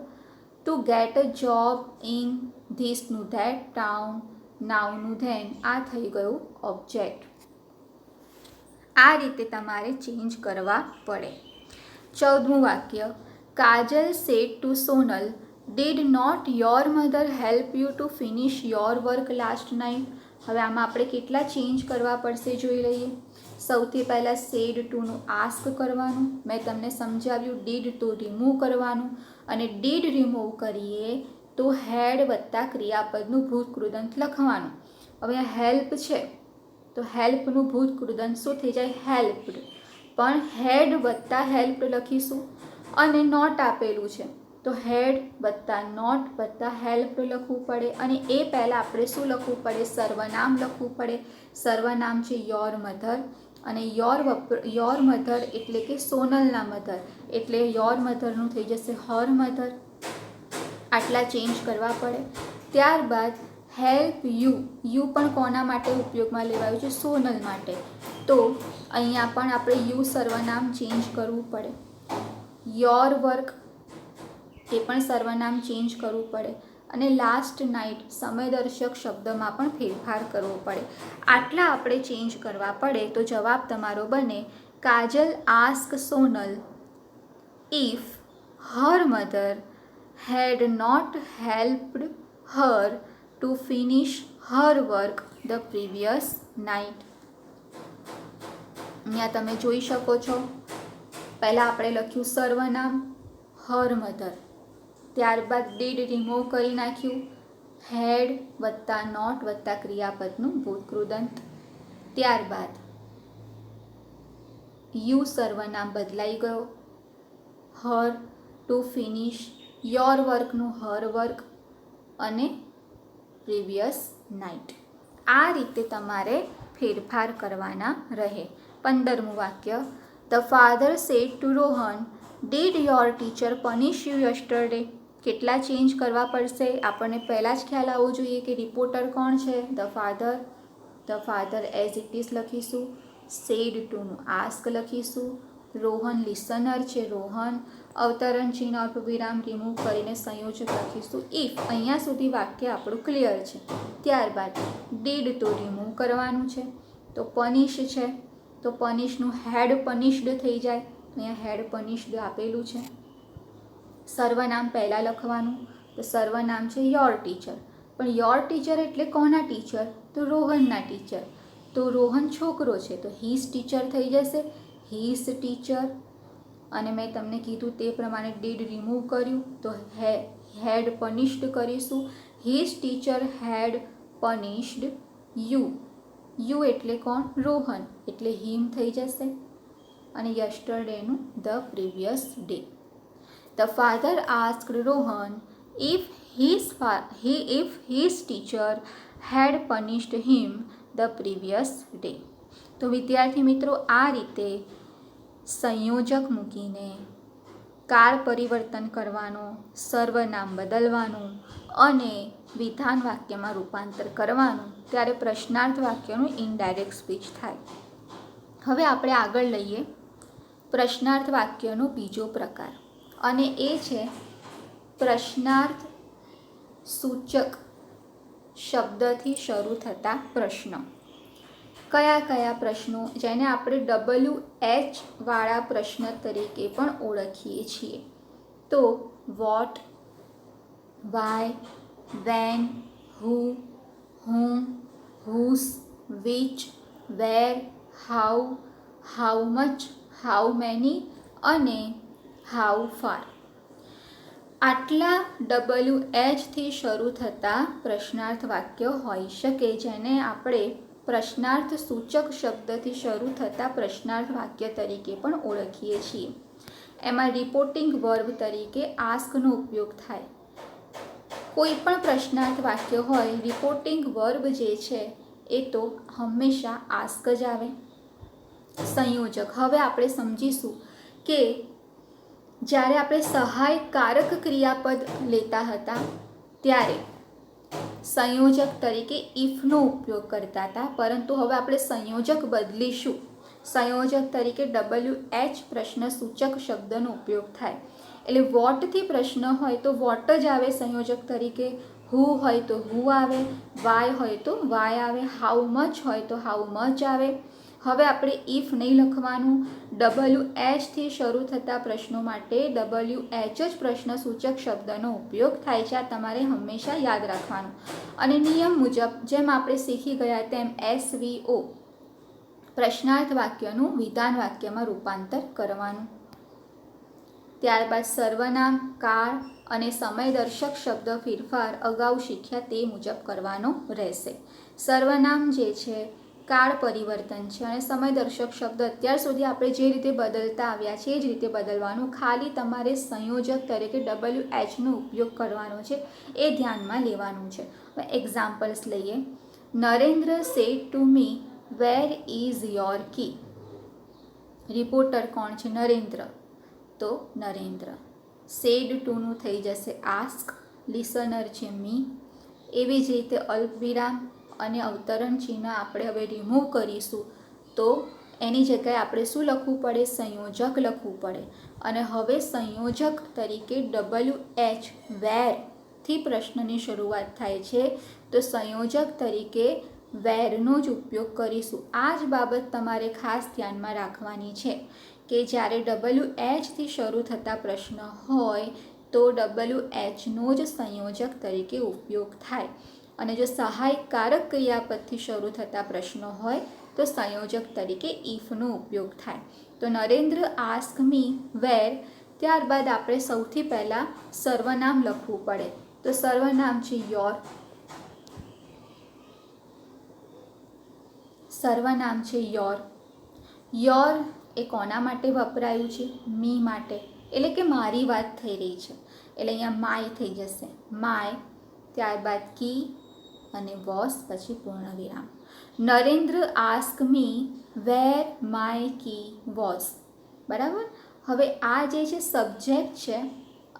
To get a job in, ધીસનું ધેટ, ટાઉન, નાવનું ધેન, આ થઈ ગયું ઓબ્જેક્ટ. આ રીતે તમારે ચેન્જ કરવા પડે. 14મું વાક્ય, Kajal said to Sonal, did not your mother help you to finish your work last night. હવે આમાં આપણે કેટલા ચેન્જ કરવા પડશે જોઈ લઈએ. સૌથી પહેલાં સેડ ટુનું આસ્ક કરવાનું, મેં તમને સમજાવ્યું. ડીડ ટુ રિમૂવ કરવાનું, અને ડીડ રિમૂવ કરીએ તો હેડ વત્તા ક્રિયાપદનું ભૂતકૃદંત લખવાનું. હવે આ હેલ્પ છે તો હેલ્પનું ભૂતકૃદંત શું થઈ જાય? હેલ્પ્ડ. પણ હેડ વત્તા હેલ્પ્ડ લખીશું, અને નોટ આપેલું છે તો હેડ વત્તા નોટ વત્તા હેલ્પ્ડ લખવું પડે. અને એ પહેલાં આપણે શું લખવું પડે? સર્વનામ લખવું પડે. સર્વનામ છે યોર મધર, અને યોર મધર એટલે કે સોનલના મધર, એટલે યોર મધરનું થઈ જશે હર મધર. આટલા ચેન્જ કરવા પડે. ત્યારબાદ હેલ્પ યુ, યુ પણ કોના માટે ઉપયોગમાં લેવાયું છે? સોનલ માટે. તો અહીંયા પણ આપણે યુ સર્વનામ ચેન્જ કરવું પડે. યોર વર્ક એ પણ સર્વનામ ચેન્જ કરવું પડે. અને લાસ્ટ નાઇટ સમયદર્શક શબ્દમાં પણ ફેરફાર કરવો પડે. આટલા આપણે ચેન્જ કરવા પડે. તો જવાબ તમારો બને Kajal ask Sonal if her mother had not helped her to finish her work the previous night. અહીંયા તમે જોઈ શકો છો, પહેલાં આપણે લખ્યું સર્વનામ હર મધર, ત્યારબાદ ડીડ રિમૂવ કરી નાખ્યું, હેડ વત્તા નોટ વત્તા ક્રિયાપદનું ભૂતકૃદંત, ત્યારબાદ યુ સર્વનામ બદલાઈ ગયો, હર ટુ ફિનિશ, યોર વર્કનું હર વર્ક અને પ્રીવિયસ નાઇટ. આ રીતે તમારે ફેરફાર કરવાના રહે. 15મું વાક્ય, the father said to Rohan, did your teacher punish you yesterday. કેટલા ચેન્જ કરવા પડશે? આપણને પહેલાં જ ખ્યાલ આવવો જોઈએ કે રિપોર્ટર કોણ છે? The father as it is લખીશું. સેડ ટુનું આસ્ક લખીશું. રોહન લિસનર છે, રોહન. અવતરણ ચિહ્ન અલ્પવિરામ રિમૂવ કરીને સંયોજક લખીશું. ઇફ. અહીંયા સુધી વાક્ય આપણું ક્લિયર છે. ત્યારબાદ ડીડ તો રિમૂવ કરવાનું છે. તો પનિશ છે તો પનિશનું હેડ પનિશ્ડ થઈ જાય. અહીંયા હેડ પનિશ્ડ આપેલું છે. સર્વનામ પહેલાં લખવાનું. તો સર્વનામ છે યોર ટીચર. પણ યોર ટીચર એટલે કોના ટીચર? તો રોહનના ટીચર. તો રોહન છોકરો છે તો હીઝ ટીચર થઈ જશે. His teacher. અને મેં તમને કીધું તે પ્રમાણે ડીડ રિમૂવ કર્યું તો હેડ પનિશ્ડ કરીશું. His teacher had punished you. You એટલે કોણ? રોહન. એટલે હિમ થઈ જશે. અને યસ્ટરડેનું the previous day. The father asked Rohan if his teacher had punished him the previous day. તો વિદ્યાર્થી મિત્રો, આ રીતે સંયોજક મૂકીને કાળ પરિવર્તન કરવાનું, સર્વનામ બદલવાનું અને વિધાન વાક્યમાં રૂપાંતર કરવાનું, ત્યારે પ્રશ્નાર્થ વાક્યનું ઇનડાયરેક્ટ સ્પીચ થાય. હવે આપણે આગળ લઈએ પ્રશ્નાર્થ વાક્યનો બીજો પ્રકાર, અને એ છે પ્રશ્નાર્થ સૂચક શબ્દથી શરૂ થતા પ્રશ્નો. કયા કયા પ્રશ્નો? જેને આપણે WH વાળા પ્રશ્ન તરીકે પણ ઓળખીએ છીએ. તો what, why, when, who, whom, whose, which, where, how, how much, how many અને હાઉ ફાર. આટલા WHથી શરૂ થતા પ્રશ્નાર્થ વાક્ય હોઈ શકે, જેને આપણે પ્રશ્નાર્થ સૂચક શબ્દથી શરૂ થતા પ્રશ્નાર્થ વાક્ય તરીકે પણ ઓળખીએ છીએ. એમાં રિપોર્ટિંગ વર્બ તરીકે આસ્કનો ઉપયોગ થાય. કોઈ પણ પ્રશ્નાર્થ વાક્ય હોય, રિપોર્ટિંગ વર્બ જે છે એ તો હંમેશા આસ્ક જ આવે. સંયોજક. હવે આપણે સમજીશું કે જ્યારે આપણે સહાયકારક ક્રિયાપદ લેતા હતા ત્યારે સંયોજક તરીકે ઇફનો ઉપયોગ કરતા હતા, પરંતુ હવે આપણે સંયોજક બદલીશું. સંયોજક તરીકે WH પ્રશ્ન સૂચક શબ્દનો ઉપયોગ થાય. એટલે વોટથી પ્રશ્ન હોય તો વોટ જ આવે સંયોજક તરીકે. હુ હોય તો હુ આવે. વાય હોય તો વાય આવે. હાઉ મચ હોય તો હાઉ મચ આવે. હવે આપણે ઇફ નહીં લખવાનું. WHથી શરૂ થતા પ્રશ્નો માટે WH જ પ્રશ્ન સૂચક શબ્દનો ઉપયોગ થાય છે. આ તમારે હંમેશા યાદ રાખવાનું. અને નિયમ મુજબ જેમ આપણે શીખી ગયા તેમ SVO પ્રશ્નાર્થ વાક્યનું વિધાન વાક્યમાં રૂપાંતર કરવાનું. ત્યારબાદ સર્વનામ, કાળ અને સમયદર્શક શબ્દ ફેરફાર અગાઉ શીખ્યા તે મુજબ કરવાનો રહેશે. સર્વનામ જે છે કાળ પરિવર્તન છે, અને સમયદર્શક શબ્દ અત્યાર સુધી આપણે જે રીતે બદલતા આવ્યા છે એ જ રીતે બદલવાનું. ખાલી તમારે સંયોજક તરીકે WHનો ઉપયોગ કરવાનો છે, એ ધ્યાનમાં લેવાનું છે. હવે એક્ઝામ્પલ્સ લઈએ. Narendra said to me where is your key. Reporter કોણ છે? નરેન્દ્ર. તો નરેન્દ્ર. સેડ ટુનું થઈ જશે આસ્ક. લિસનર છે મી. એવી જ રીતે અલ્પવિરામ અને અવતરણ ચિહ્ન આપણે હવે રિમૂવ કરીશું, તો એની જગ્યાએ આપણે શું લખવું પડે? સંયોજક લખવું પડે. અને હવે સંયોજક તરીકે WH વેરથી પ્રશ્નની શરૂઆત થાય છે, તો સંયોજક તરીકે વેરનો જ ઉપયોગ કરીશું. આ જ બાબત તમારે ખાસ ધ્યાનમાં રાખવાની છે કે જ્યારે WHથી શરૂ થતા પ્રશ્ન હોય તો WHનો જ સંયોજક તરીકે ઉપયોગ થાય. અને જો સહાયકારક ક્રિયાપદથી શરૂ થતા પ્રશ્નો હોય તો સંયોજક તરીકે ઇફનો ઉપયોગ થાય. તો નરેન્દ્ર આસ્ક મી વેર. ત્યારબાદ આપણે સૌથી પહેલાં સર્વનામ લખવું પડે. તો સર્વનામ છે યોર. સર્વનામ છે યોર. યોર એ કોના માટે વપરાયું છે? મી માટે. એટલે કે મારી વાત થઈ રહી છે, એટલે અહીંયા માય થઈ જશે, માય, ત્યારબાદ કી અને વોસ, પછી પૂર્ણ વિરામ. Narendra ask me where my key was. બરાબર. હવે આ જે છે સબ્જેક્ટ છે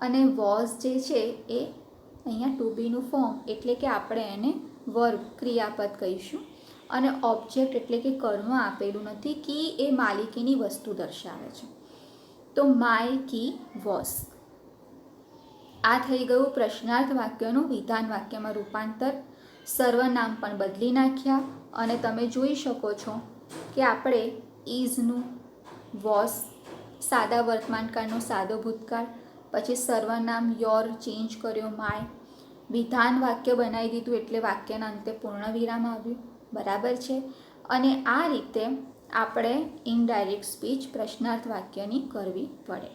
અને વોઝ જે છે એ અહીંયા ટુ બીનું ફોર્મ, એટલે કે આપણે એને વર્બ ક્રિયાપદ કહીશું. અને ઓબ્જેક્ટ એટલે કે કર્મ આપેલું નથી. કી એ માલિકીની વસ્તુ દર્શાવે છે, તો માય કી વોઝ. આ થઈ ગયું પ્રશ્નાર્થ વાક્યનું વિધાન વાક્યમાં રૂપાંતર. સર્વનામ પણ બદલી નાખ્યા અને તમે જોઈ શકો છો કે આપણે ઇઝનું, વોઝ, સાદા વર્તમાનકાળનો સાદો ભૂતકાળ, પછી સર્વનામ યોર ચેન્જ કર્યો માય, વિધાન વાક્ય બનાવી દીધું એટલે વાક્યના અંતે પૂર્ણ વિરામ આવ્યું. બરાબર છે. અને આ રીતે આપણે ઇનડાયરેક્ટ સ્પીચ પ્રશ્નાર્થ વાક્યની કરવી પડે.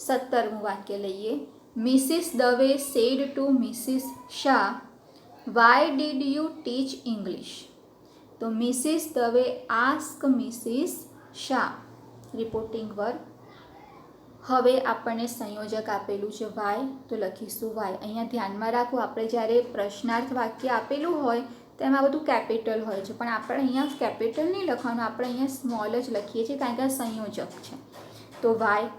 17મું વાક્ય લઈએ. Mrs Dave said to Mrs Shah, why did you teach English. તો Mrs Dave ask Mrs Shah, reporting verb. હવે આપણને સંયોજક આપેલું છે વાય, તો લખીશું વાય. અહીંયા ધ્યાનમાં રાખવું, આપણે જ્યારે પ્રશ્નાર્થ વાક્ય આપેલું હોય તેમાં બધું કેપિટલ હોય છે, પણ આપણે અહીંયા કેપિટલ નહીં લખવાનું, આપણે અહીંયા સ્મોલ જ લખીએ છીએ કારણ કે આ સંયોજક છે. તો વાય.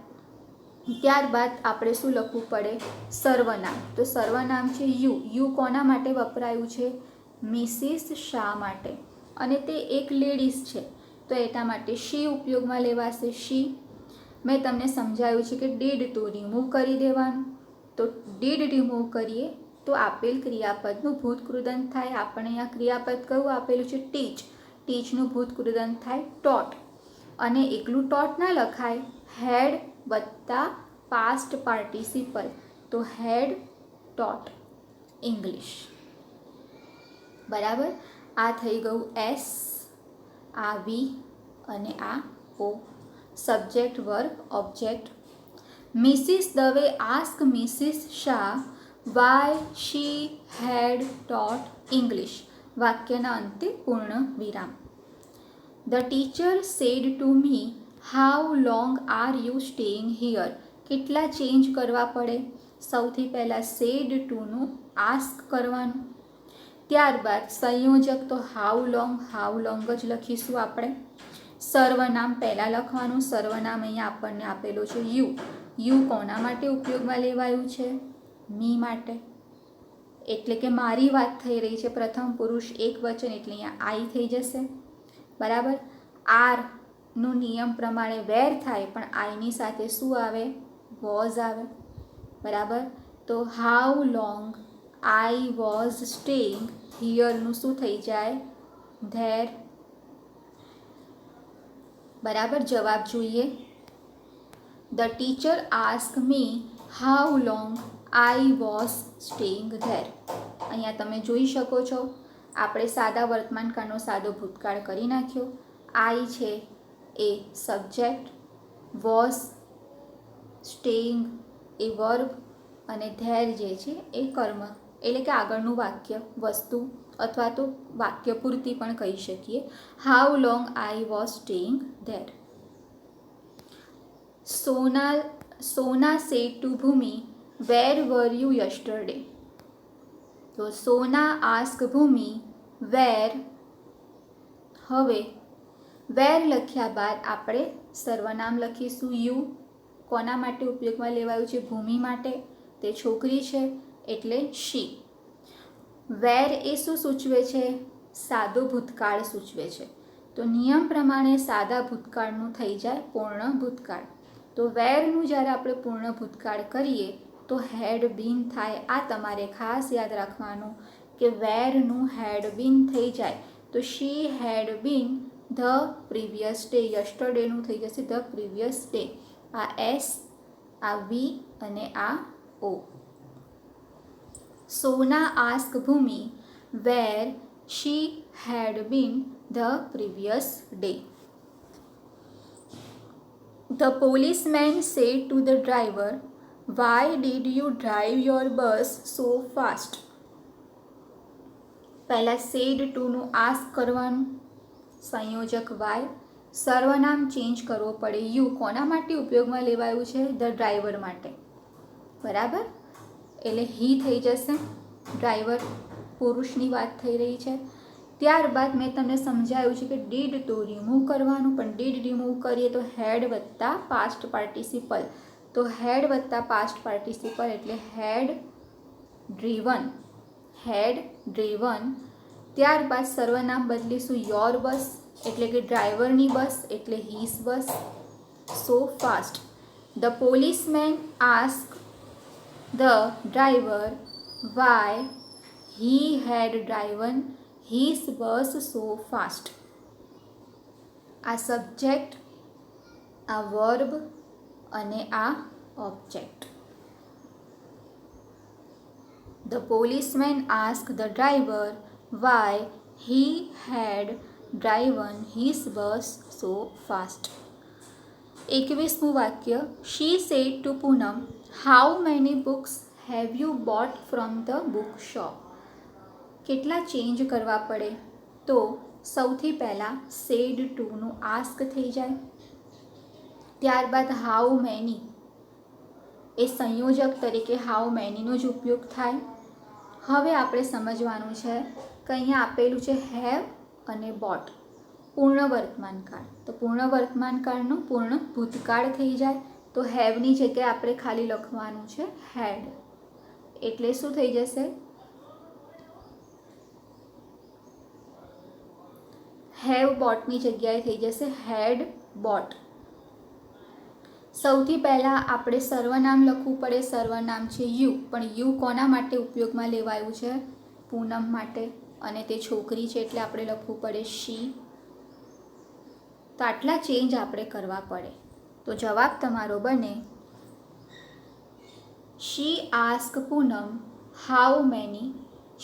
ત્યારબાદ આપણે શું લખવું પડે? સર્વનામ. તો સર્વનામ છે યુ. યુ કોના માટે વપરાયું છે? મિસિસ શાહ માટે, અને તે એક લેડીઝ છે તો એના માટે શી ઉપયોગમાં લેવાશે, શી. મેં તમને સમજાવ્યું છે કે ડીડ તો રિમૂવ કરી દેવાનું, તો ડીડ રિમૂવ કરીએ તો આપેલ ક્રિયાપદનું ભૂતકૃદંત થાય. આપણે અહીંયા ક્રિયાપદ કયું આપેલું છે? ટીચ. ટીચનું ભૂતકૃદંત થાય ટોટ, અને એકલું ટોટ ના લખાય, હેડ વત્તા પાસ્ટ પાર્ટિસિપલ, તો હેડ ટોટ ઇંગ્લિશ. બરાબર. આ થઈ ગયું એસ, આ વી અને આ O. Subject, verb, object. Mrs Dave ask Mrs Shah why she had taught English. વાક્યના અંતે પૂર્ણ વિરામ. The teacher said to me how long are you staying here. કેટલા ચેન્જ કરવા પડે? સૌથી પહેલાં સેડ ટુનું આસ્ક કરવાનું, ત્યારબાદ સંયોજક તો હાઉ લોંગ જ લખીશું આપણે. સર્વનામ પહેલાં લખવાનું. સર્વનામ અહીંયા આપણને આપેલું છે યુ. યુ કોના માટે ઉપયોગમાં લેવાયું છે? મી માટે, એટલે કે મારી વાત થઈ રહી છે. પ્રથમ પુરુષ એક વચન એટલે અહીંયા આઈ થઈ જશે. બરાબર. આરનું નિયમ પ્રમાણે વેર થાય, પણ આઈની સાથે શું આવે? વોઝ આવે. બરાબર. તો how long I was staying હિયરનું શું થઈ જાય? ધેર. બરાબર. જવાબ જોઈએ. The teacher ask me how long I was staying there. અહીંયા તમે જોઈ શકો છો આપણે સાદા વર્તમાનકાળનો સાદો ભૂતકાળ કરી નાખ્યો. આઈ છે એ સબ્જેક્ટ, વોઝ, સ્ટેઇંગ એ વર્બ, અને ધેર જે છે એ કર્મ, એટલે કે આગળનું વાક્ય, વસ્તુ અથવા તો વાક્ય પૂર્તિ પણ કહી શકીએ. How long I was staying there. Sona said to Bhumi where were you yesterday. તો સોના આસ્ક ભૂમિ વેર. હવે વેર લખ્યા બાદ આપણે સર્વનામ લખીશું યુ. કોના માટે ઉપયોગમાં લેવાયું છે? ભૂમિ માટે. તે છોકરી છે એટલે શી. વેર એ શું સૂચવે છે? સાદો ભૂતકાળ સૂચવે છે. તો નિયમ પ્રમાણે સાદા ભૂતકાળનું થઈ જાય પૂર્ણ ભૂતકાળ. તો વેરનું જ્યારે આપણે પૂર્ણ ભૂતકાળ કરીએ તો હેડ બીન થાય. આ તમારે ખાસ યાદ રાખવાનું કે વેરનું હેડ બીન થઈ જાય તો she had been the previous day. યસ્ટરડેનું થઈ જશે ધ પ્રીવિયસ ડે. આ એસ, આ વી અને આ ઓ. સોના ask Bhumi where she had been the previous day. The policeman said to the driver why did you drive your bus so fast. પહેલાં said ટુનું આસ્ક કરવાનું, સંયોજક વાય, સર્વનામ ચેન્જ કરવો પડે. યુ કોના માટે ઉપયોગમાં લેવાયું છે? ધ ડ્રાઈવર માટે. બરાબર, એટલે હી થઈ જશે. ડ્રાઈવર પુરુષની વાત થઈ રહી છે. ત્યારબાદ મેં તમને સમજાવ્યું છે કે ડીડ તો રિમૂવ કરવાનું, પણ ડીડ રિમૂવ કરીએ તો હેડ વત્તા પાસ્ટ પાર્ટિસિપલ. તો હેડ વત્તા પાસ્ટ પાર્ટિસિપલ એટલે હેડ ડ્રીવન. હેડ ડ્રીવન. ત્યારબાદ સર્વનામ બદલીશું યોર બસ, એટલે કે ડ્રાઈવરની બસ, એટલે his bus. So fast. The policeman ask the driver why he had driven his bus so fast. આ સબ્જેક્ટ, આ વર્બ અને આ object. The policeman ask the driver why he had driven his bus so fast. 21મું વાક્ય. She said to Poonam, how many books have you bought from the book shop. કેટલા change કરવા પડે? તો સૌથી પહેલાં સેડ ટુનું આસ્ક થઈ જાય. ત્યારબાદ હાઉ મેની એ સંયોજક તરીકે હાઉ મેનીનો જ ઉપયોગ થાય. હવે આપણે સમજવાનું છે કે અહીંયા આપેલું છે હેવ અને બોટ, પૂર્ણ વર્તમાનકાળ. તો પૂર્ણ વર્તમાનકાળનું પૂર્ણ ભૂતકાળ થઈ જાય. તો હેવની જગ્યાએ આપણે ખાલી લખવાનું છે હેડ. એટલે શું થઈ જશે? હેવ બોટની જગ્યાએ થઈ જશે હેડ બોટ. સૌથી પહેલાં આપણે સર્વનામ લખવું પડે. સર્વનામ છે યુ, પણ યુ કોના માટે ઉપયોગમાં લેવાયું છે? પૂનમ માટે, અને તે છોકરી છે એટલે આપણે લખવું પડે શી. તો આટલા ચેન્જ આપણે કરવા પડે. તો જવાબ તમારો બને she ask Poonam how many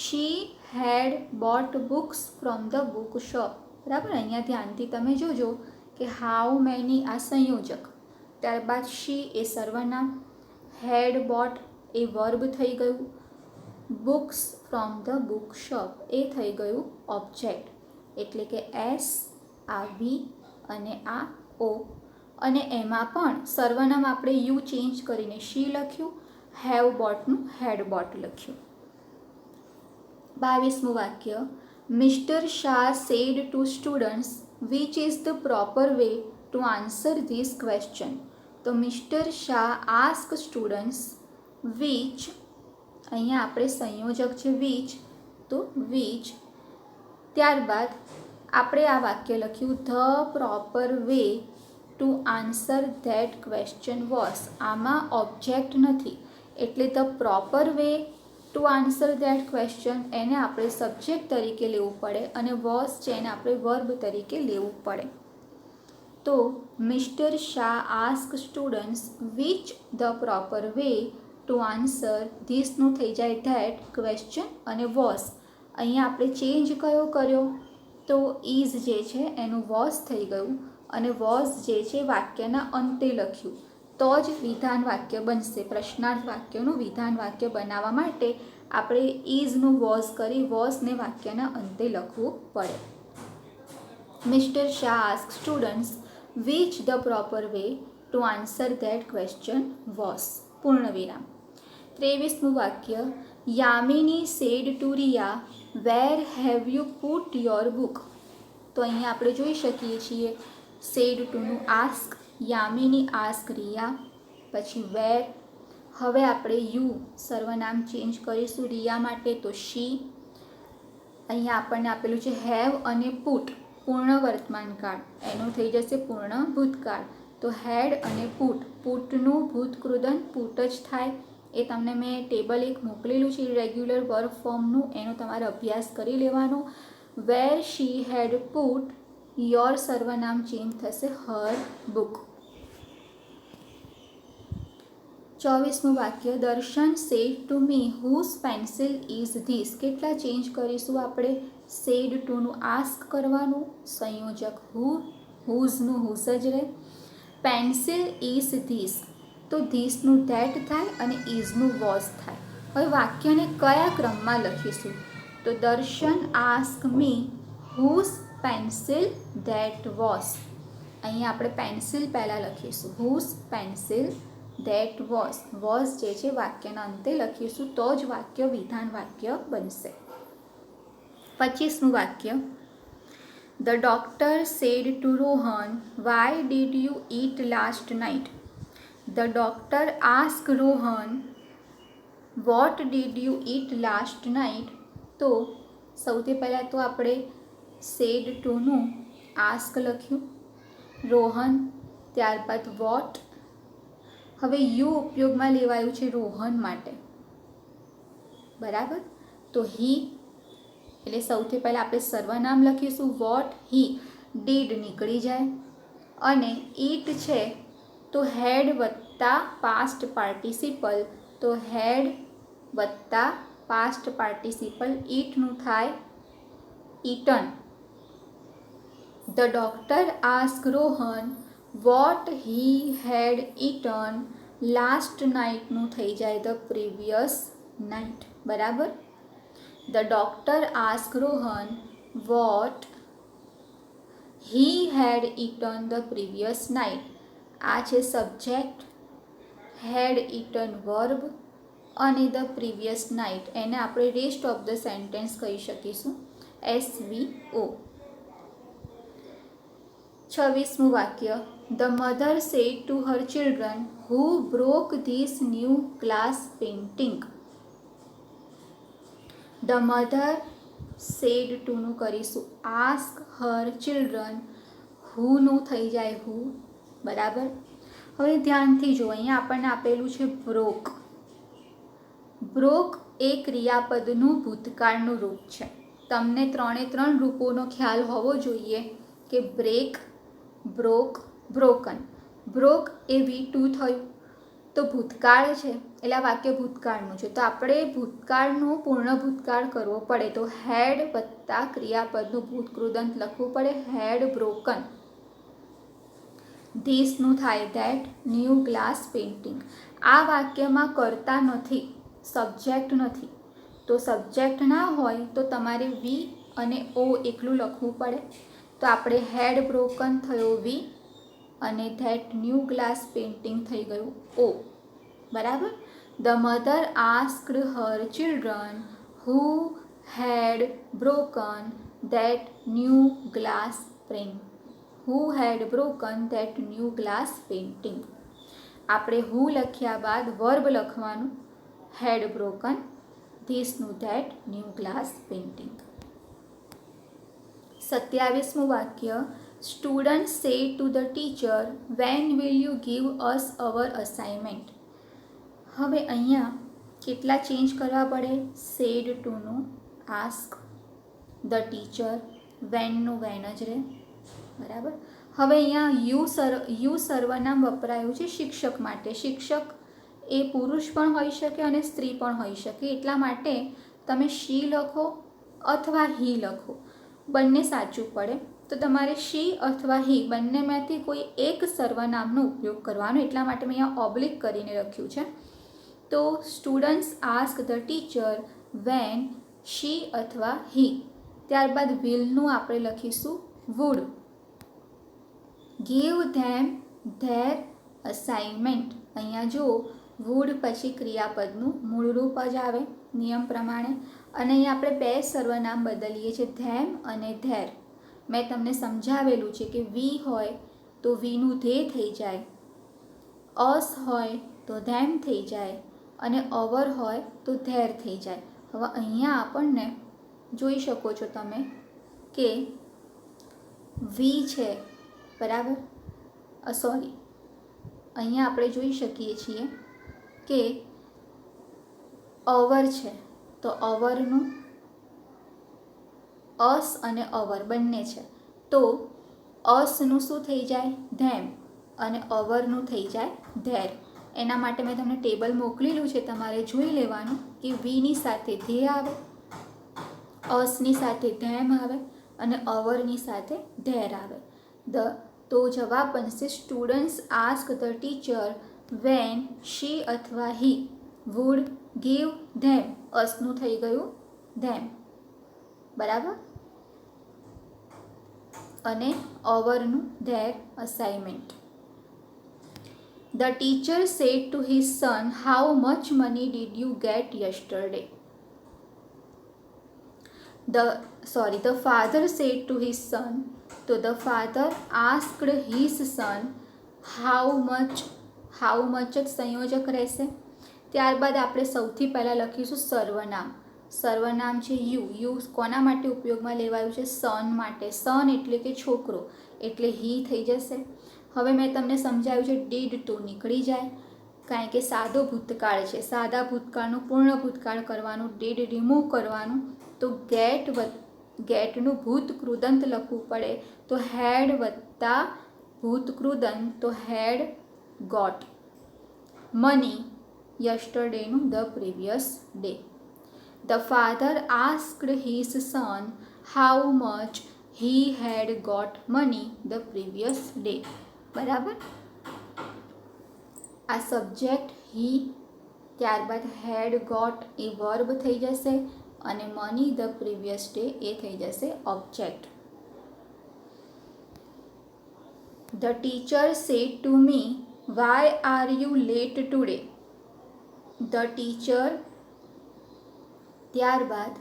she had bought books from the book shop. બરાબર, અહીંયા ધ્યાનથી તમે જોજો કે હાઉ મેની આ સંયોજક, ત્યારબાદ શી એ સર્વનામ, હેડ બોટ એ વર્બ થઈ ગયું, books from the book shop એ થઈ ગયું ઓબ્જેક્ટ. એટલે કે એસ, આ વી અને આ ઓ. અને એમાં પણ સર્વનામ આપણે યુ ચેન્જ કરીને શી લખ્યું, હેવ બોટનું હેડ બોટ લખ્યું. 22મું વાક્ય. Mister Shah said to students which is the proper way to answer this question. તો mister Shah ask students which, અહીંયા આપણે સંયોજક છે વિચ, તો વિચ. ત્યારબાદ આપણે આ વાક્ય લખ્યું the proper way to answer that question was. આમાં ઓબ્જેક્ટ નથી એટલે the proper way to answer that question એને આપણે સબ્જેક્ટ તરીકે લેવું પડે, અને વોઝ છે એને આપણે વર્બ તરીકે લેવું પડે. તો mister Shah ask students which the proper way to answer ધીસનું થઈ જાય ધેટ ક્વેશ્ચન, અને વોઝ અહીંયા આપણે ચેન્જ કયો કર્યો? તો ઇઝ જે છે એનું વોઝ થઈ ગયું, અને વોઝ જે છે વાક્યના અંતે લખ્યું તો જ વિધાન વાક્ય બનશે. પ્રશ્નાર્થ વાક્યનું વિધાન વાક્ય બનાવવા માટે આપણે ઇઝનું વોઝ કરી વોઝને વાક્યના અંતે લખવું પડે. Mister Shah ask students which the proper way to answer that question was. પૂર્ણ વિરામ. 23મું વાક્ય. Yamini said to Riya where have you put your book. તો અહીંયા આપણે જોઈ શકીએ છીએ સેડ ટુનું આસ્ક, યામિની આસ્ક રિયા, પછી વેર. હવે આપણે યુ સર્વનામ ચેન્જ કરીશું રિયા માટે, તો શી. અહીંયા આપણને આપેલું છે હેવ અને પુટ, પૂર્ણ વર્તમાનકાળ, એનું થઈ જશે પૂર્ણ ભૂતકાળ. તો હેડ અને પુટ, પુટનું ભૂતકૃદન પુટ જ થાય. એ તમને મેં ટેબલ એક મોકલેલું છે રેગ્યુલર વર્બ ફોર્મનું, એનો તમારે અભ્યાસ કરી લેવાનો. Where she had put your સર્વનામ ચેન્જ થશે હર બુક. 24મું વાક્ય. Darshan said to me whose pencil is this. કેટલા ચેન્જ કરીશું આપણે? સેડ ટુનું આસ્ક કરવાનું, સંયોજક હુ, હુઝનું હુઝ જ રહે. પેન્સિલ ઇઝ ધીસ, તો ધીસનું ધેટ થાય અને ઇઝનું વોઝ થાય. હવે વાક્યને કયા ક્રમમાં લખીશું? તો Darshan ask me whose pencil that was. અહીંયા આપણે પેન્સિલ પહેલાં લખીશું, હુઝ પેન્સિલ ધેટ વોઝ જે છે વાક્યના અંતે લખીશું તો જ વાક્ય વિધાન વાક્ય બનશે. 25મું વાક્ય, the doctor said to Rohan Y did you it last night. The doctor ask Rohan what did you it last night. તો સૌથી પહેલાં તો આપણે સેડ ટુનું આસ્ક લખ્યું, રોહન, ત્યારબાદ વોટ. હવે યુ ઉપયોગમાં લેવાયું છે રોહન માટે, બરાબર. તો હી એટલે સૌથી પહેલાં આપણે સર્વનામ લખીશું વોટ હી, ડીડ નીકળી જાય, અને ઈટ છે તો હેડ વત્તા પાસ્ટ પાર્ટિસિપલ, તો હેડ વત્તા પાસ્ટ પાર્ટિસિપલ ઈટનું થાય eaten. The doctor ask Rohan what he had eaten last નાઇટનું થઈ જાય ધ પ્રીવિયસ નાઇટ, બરાબર. The doctor ask Rohan what he had eaten the previous night. આ છે સબ્જેક્ટ, હેડ ઈટન વર્બ અને ધ પ્રીવિયસ નાઇટ એને આપણે રેસ્ટ ઓફ ધ સેન્ટેન્સ કહી શકીશું, SVO. 26મું વાક્ય, the mother said to her children who broke this new glass painting. The mother said ટુનું કરીશું આસ્ક હર ચિલ્ડ્રન, હુનું થઈ જાય હુ, બરાબર. હવે ધ્યાનથી જો, અહીંયા આપણને આપેલું છે બ્રોક. બ્રોક એ ક્રિયાપદનું ભૂતકાળનું રૂપ છે. તમને 3 રૂપોનો ખ્યાલ હોવો જોઈએ કે બ્રેક, બ્રોક, બ્રોકન. બ્રોક એ V2 થયું, તો ભૂતકાળ છે એટલે આ વાક્ય ભૂતકાળનું છે, તો આપણે ભૂતકાળનું પૂર્ણ ભૂતકાળ કરવો પડે, તો હેડ વત્તા ક્રિયાપદનું ભૂતકૃદંત લખવું પડે, હેડ બ્રોકન. ધીસનું થાય ધેટ ન્યૂ ગ્લાસ પેઇન્ટિંગ. આ વાક્યમાં કર્તા નથી, સબ્જેક્ટ નથી, તો સબ્જેક્ટ ના હોય તો તમારે વી અને ઓ એકલું લખવું પડે. તો આપણે હેડ બ્રોકન થયો વી અને ધેટ ન્યૂ ગ્લાસ પેઇન્ટિંગ થઈ ગયું ઓ, બરાબર. The mother asked her children who had broken that new glass painting, who had broken that new glass painting. આપણે હુ લખ્યા બાદ વર્બ લખવાનું, હેડ બ્રોકન, ધીસનું ધેટ ન્યૂ ગ્લાસ પેઇન્ટિંગ. 27મું વાક્ય, student say to the teacher when will you give us our assignment. હવે અહીંયા કેટલા ચેન્જ કરવા પડે, સેડ ટુનું આસ્ક, ધ ટીચર, વેનનું વેન જ રહે, બરાબર. હવે અહીંયા યુ સર્વનામ વપરાયું છે શિક્ષક માટે. શિક્ષક એ પુરુષ પણ હોઈ શકે અને સ્ત્રી પણ હોઈ શકે, એટલા માટે તમે શી લખો અથવા હી લખો, બંને સાચું પડે. તો તમારે શી અથવા હી બંનેમાંથી કોઈ એક સર્વનામનો ઉપયોગ કરવાનો, એટલા માટે મેં અહીંયા ઓબ્લિક કરીને લખ્યું છે. તો students ask the teacher when she અથવા હી. ત્યારબાદ વિલનું આપણે લખીશું would. Give them their assignment. અહીંયા જો વુડ પછી ક્રિયાપદનું મૂળ રૂપ જ આવે નિયમ પ્રમાણે, અને અહીંયા આપણે 2 સર્વનામ બદલીએ છીએ, ધેમ અને ધેર. મેં તમને સમજાવેલું છે કે વી હોય તો વીનું ધે થઈ જાય, અસ હોય તો ધેમ થઈ જાય, અને અવર હોય તો ધેર થઈ જાય. હવે અહીંયા આપણને જોઈ શકો છો તમે કે વી છે, બરાબર. સોરી, અહીંયા આપણે જોઈ શકીએ છીએ કે અવર છે, તો અવરનું અસ અને અવર બંને છે, તો અસનું શું થઈ જાય ધેમ અને અવરનું થઈ જાય ધેર. એના માટે મેં તમને ટેબલ મોકલેલું છે, તમારે જોઈ લેવાનું કે વીની સાથે ધે આવે, અસની સાથે ધેમ આવે અને અવરની સાથે ધેર આવે. તો જવાબ બનશે students ask the teacher when she અથવા હી વુડ ગીવ ધેમ, અસનું થઈ ગયું ધેમ, બરાબર. અને અવરનું their assignment. The teacher said to his son, "How much money did you get yesterday?" The father said to his son. So the father asked his son, how much જ સંયોજક રહેશે. ત્યારબાદ આપણે સૌથી પહેલાં લખીશું સર્વનામ. સર્વનામ છે યુ કોના માટે ઉપયોગમાં લેવાયું છે? સન માટે. સન એટલે કે છોકરો, એટલે હી થઈ જશે. હવે મેં તમને સમજાવ્યું છે ડીડ ટુ નીકળી જાય, કારણ કે સાદો ભૂતકાળ છે. સાદા ભૂતકાળનું પૂર્ણ ભૂતકાળ કરવાનું, ડીડ રિમૂવ કરવાનું. તો ગેટનું ભૂત કૃદંત લખવું પડે, તો હેડ વત્તા ભૂત કૃદંત, તો હેડ ગોટ મની યસ્ટરડેનું the previous day. The father asked his son how much he had got money the previous day. બરાબર. આ સબ્જેક્ટ હી, ત્યારબાદ હેડ ગોટ એ વર્બ થઈ જશે અને મની ધ પ્રીવિયસ ડે એ થઈ જશે object. The teacher said to me, why are you late today. The teacher, ત્યારબાદ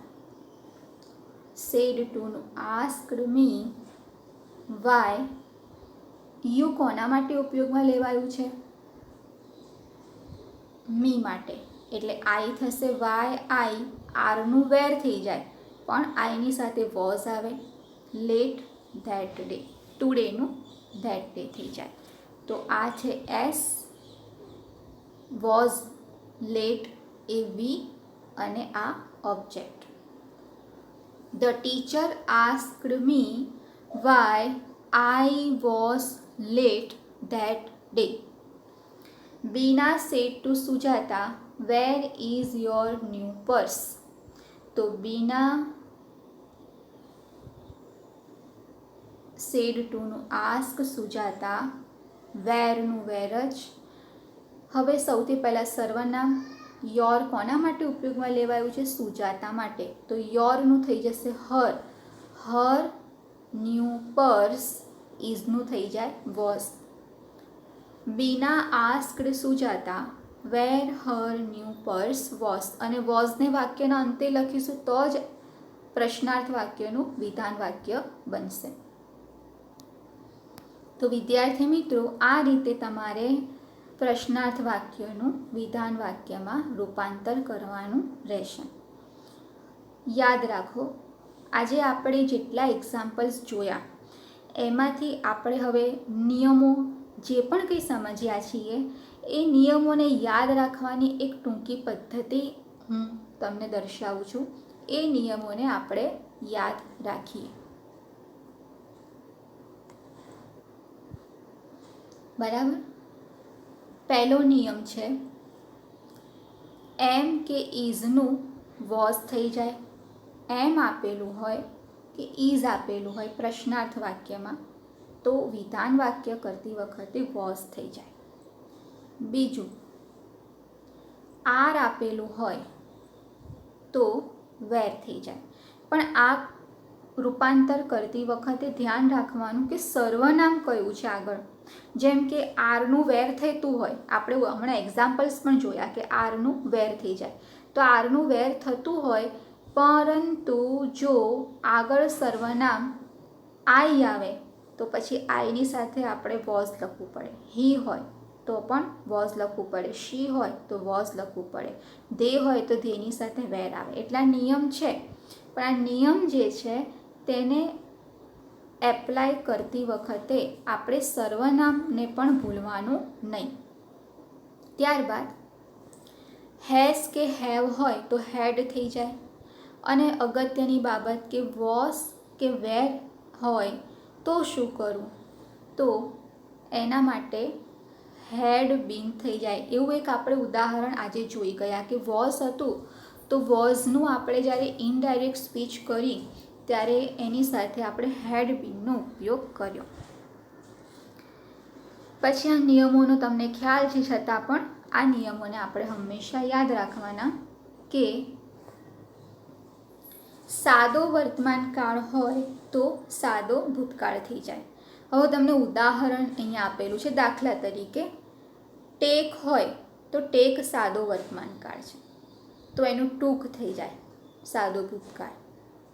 સેડ ટુનું આસ્ક્ડ મી, વાય યુ કોના માટે ઉપયોગમાં લેવાયું છે? મી માટે, એટલે આઈ થશે. વાય આઈ, આરનું વેર થઈ જાય પણ આઈની સાથે વોઝ આવે. લેટ ધેટ ડે, ટુડેનું ધેટ ડે થઈ જાય. તો આ છે એસ, વોઝ, લેટ એ વી અને આ object. The teacher asked me why I was late that day. Bina said to Sujata, where is your new purse. તો બીના સેડ ટુનું આસ્ક સુજાતા, વેરનું વેર જ. હવે સૌથી પહેલાં સર્વનામ. યોર કોના માટે ઉપયોગમાં લેવાયું છે? સુજાતા માટે. તો યોરનું થઈ જશે હર. હર ન્યૂ પર્સ, ઇઝનું થઈ જાય was. Bina asked Sujata where her new purse was. અને વોઝને વાક્યના અંતે લખીશું તો જ પ્રશ્નાર્થ વાક્યનું વિધાન વાક્ય બનશે. તો વિદ્યાર્થી મિત્રો, આ રીતે તમારે પ્રશ્નાર્થ વાક્યનું વિધાન વાક્યમાં રૂપાંતર કરવાનું રહેશે. યાદ રાખો, આજે આપણે જેટલા એક્ઝામ્પલ્સ જોયા એમાંથી આપણે હવે નિયમો જે પણ કંઈ સમજ્યા છીએ એ નિયમોને યાદ રાખવાની એક ટૂંકી પદ્ધતિ હું તમને દર્શાવું છું. એ નિયમોને આપણે યાદ રાખીએ. બરાબર. પહેલો નિયમ છે એમ કે ઇઝનું વોઝ થઈ જાય. એમ આપેલું હોય કે ઇઝ આપેલું હોય પ્રશ્નાર્થ વાક્યમાં તો વિધાન વાક્ય કરતી વખતે વોઝ થઈ જાય. બીજું, આર આપેલું હોય તો વેર થઈ જાય. પણ આ રૂપાંતર કરતી વખતે ધ્યાન રાખવાનું કે સર્વનામ કયું છે આગળ. જેમ કે આરનું વેર થતું હોય, આપણે હમણાં એક્ઝામ્પલ્સ પણ જોયા કે આરનું વેર થઈ જાય. તો આરનું વેર થતું હોય પરંતુ જો આગળ સર્વનામ આઈ આવે તો પછી આઈની સાથે આપણે વોઝ લખવું પડે. હી હોય તો પણ વોઝ લખવું પડે, શી હોય તો વોઝ લખવું પડે, ધે હોય તો ધેની સાથે વેર આવે. એટલા નિયમ છે. પણ આ નિયમ જે છે તેને એપ્લાય કરતી વખતે આપણે સર્વનામને પણ ભૂલવાનું નહીં. ત્યારબાદ હેઝ કે હેવ હોય તો હેડ થઈ જાય. અને અગત્યની બાબત કે વોઝ કે વેર હોય તો શું કરવું? તો એના માટે હેડ બીન થઈ જાય. એવું એક આપણે ઉદાહરણ આજે જોઈ ગયા કે વોઝ હતું તો વોઝનું આપણે જ્યારે ઇનડાયરેક્ટ સ્પીચ કરી ત્યારે એની સાથે આપણે હેડ બીનનો ઉપયોગ કર્યો. પછી આ નિયમોનો તમને ખ્યાલ છે, છતાં પણ આ નિયમોને આપણે હંમેશા યાદ રાખવાના કે સાદો વર્તમાન કાળ હોય તો સાદો ભૂતકાળ થઈ જાય. હવે તમને ઉદાહરણ અહીંયા આપેલું છે. દાખલા તરીકે ટેક હોય તો ટેક સાદો વર્તમાનકાળ છે, તો એનું ટૂંક થઈ જાય સાદો ભૂતકાળ.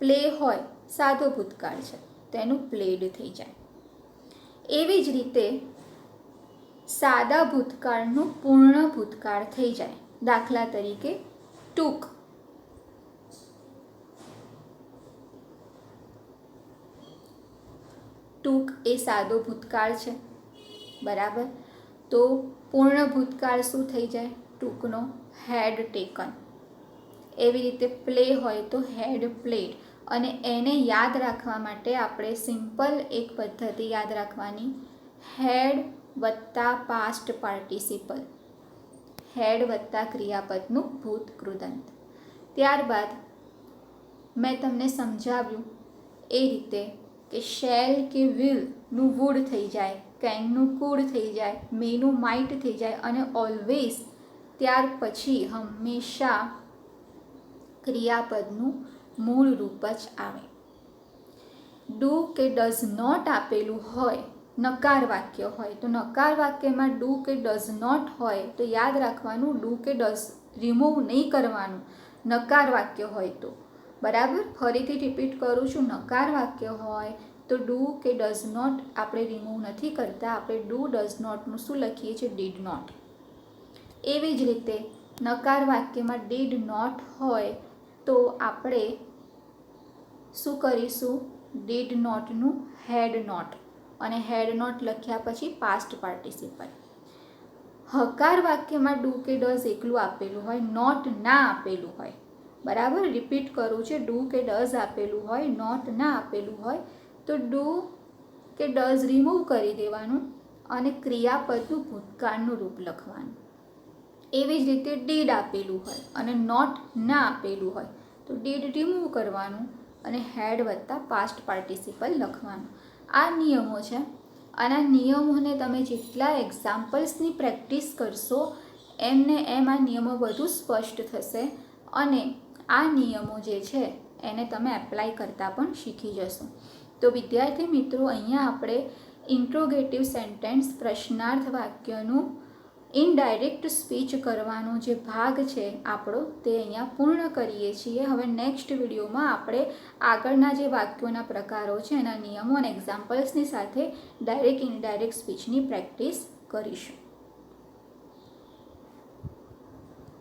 પ્લે હોય સાદો ભૂતકાળ છે, તો એનું પ્લેડ થઈ જાય. એવી જ રીતે સાદા ભૂતકાળનું પૂર્ણ ભૂતકાળ થઈ જાય. દાખલા તરીકે ટૂંક. ટૂંક એ સાદો ભૂતકાળ છે, બરાબર. તો પૂર્ણ ભૂતકાળ શું થઈ જાય ટૂંકનો? હેડ ટેકન. એવી રીતે પ્લે હોય તો હેડ પ્લેડ. અને એને યાદ રાખવા માટે આપણે સિમ્પલ એક પદ્ધતિ યાદ રાખવાની, હેડ વત્તા પાસ્ટ પાર્ટિસિપલ, હેડ વત્તા ક્રિયાપદનું ભૂત કૃદંત. ત્યારબાદ મેં તમને સમજાવ્યું એ રીતે કે શેલ કે વિલનું વુડ થઈ જાય, કેનનું કુડ થઈ જાય, મેનું માઇટ થઈ જાય અને ઓલવેઝ ત્યાર પછી હંમેશા ક્રિયાપદનું મૂળ રૂપ જ આવે. ડુ કે ડઝ નોટ આપેલું હોય, નકાર વાક્ય હોય, તો નકાર વાક્યમાં ડુ કે ડઝ નોટ હોય તો યાદ રાખવાનું ડુ કે ડઝ રિમૂવ નહીં કરવાનું નકાર વાક્ય હોય તો, બરાબર. ફરીથી રિપીટ કરું છું, નકાર વાક્ય હોય તો ડુ કે ડઝ નોટ આપણે રિમૂવ નથી કરતા, આપણે ડુ ડઝ નોટનું શું લખીએ છીએ? Did not. એવી જ રીતે નકાર વાક્યમાં ડીડ નોટ હોય તો આપણે શું કરીશું? ડીડ નોટનું હેડ નોટ, અને હેડ નોટ લખ્યા પછી પાસ્ટ પાર્ટિસિપલ. હકાર વાક્યમાં ડુ કે ડઝ એકલું આપેલું હોય, નોટ ના આપેલું હોય, બરાબર. રિપીટ કરું છે, ડુ કે ડઝ આપેલું હોય, નોટ ના આપેલું હોય તો ડુ કે ડઝ રિમૂવ કરી દેવાનું અને ક્રિયાપદનું ભૂતકાળનું રૂપ લખવાનું. એવી જ રીતે ડીડ આપેલું હોય અને નોટ ના આપેલું હોય તો ડીડ રિમૂવ કરવાનું અને હેડ વત્તા પાસ્ટ પાર્ટિસિપલ લખવાનું. આ નિયમો છે. અને આ નિયમોને તમે જેટલા એક્ઝામ્પલ્સની પ્રેક્ટિસ કરશો એમને એમ આ નિયમો વધુ સ્પષ્ટ થશે અને આ નિયમો જે છે એને તમે એપ્લાય કરતાં પણ શીખી જશો. તો વિદ્યાર્થી મિત્રો, અહીંયા આપણે ઇન્ટ્રોગેટિવ સેન્ટેન્સ પ્રશ્નાર્થ વાક્યનું ઇનડાયરેક્ટ સ્પીચ કરવાનો જે ભાગ છે આપણો તે અહીંયા પૂર્ણ કરીએ છીએ. હવે નેક્સ્ટ વિડીયોમાં આપણે આગળના જે વાક્યોના પ્રકારો છે એના નિયમો અને એક્ઝામ્પલ્સની સાથે ડાયરેક્ટ ઇનડાયરેક્ટ સ્પીચની પ્રેક્ટિસ કરીશું.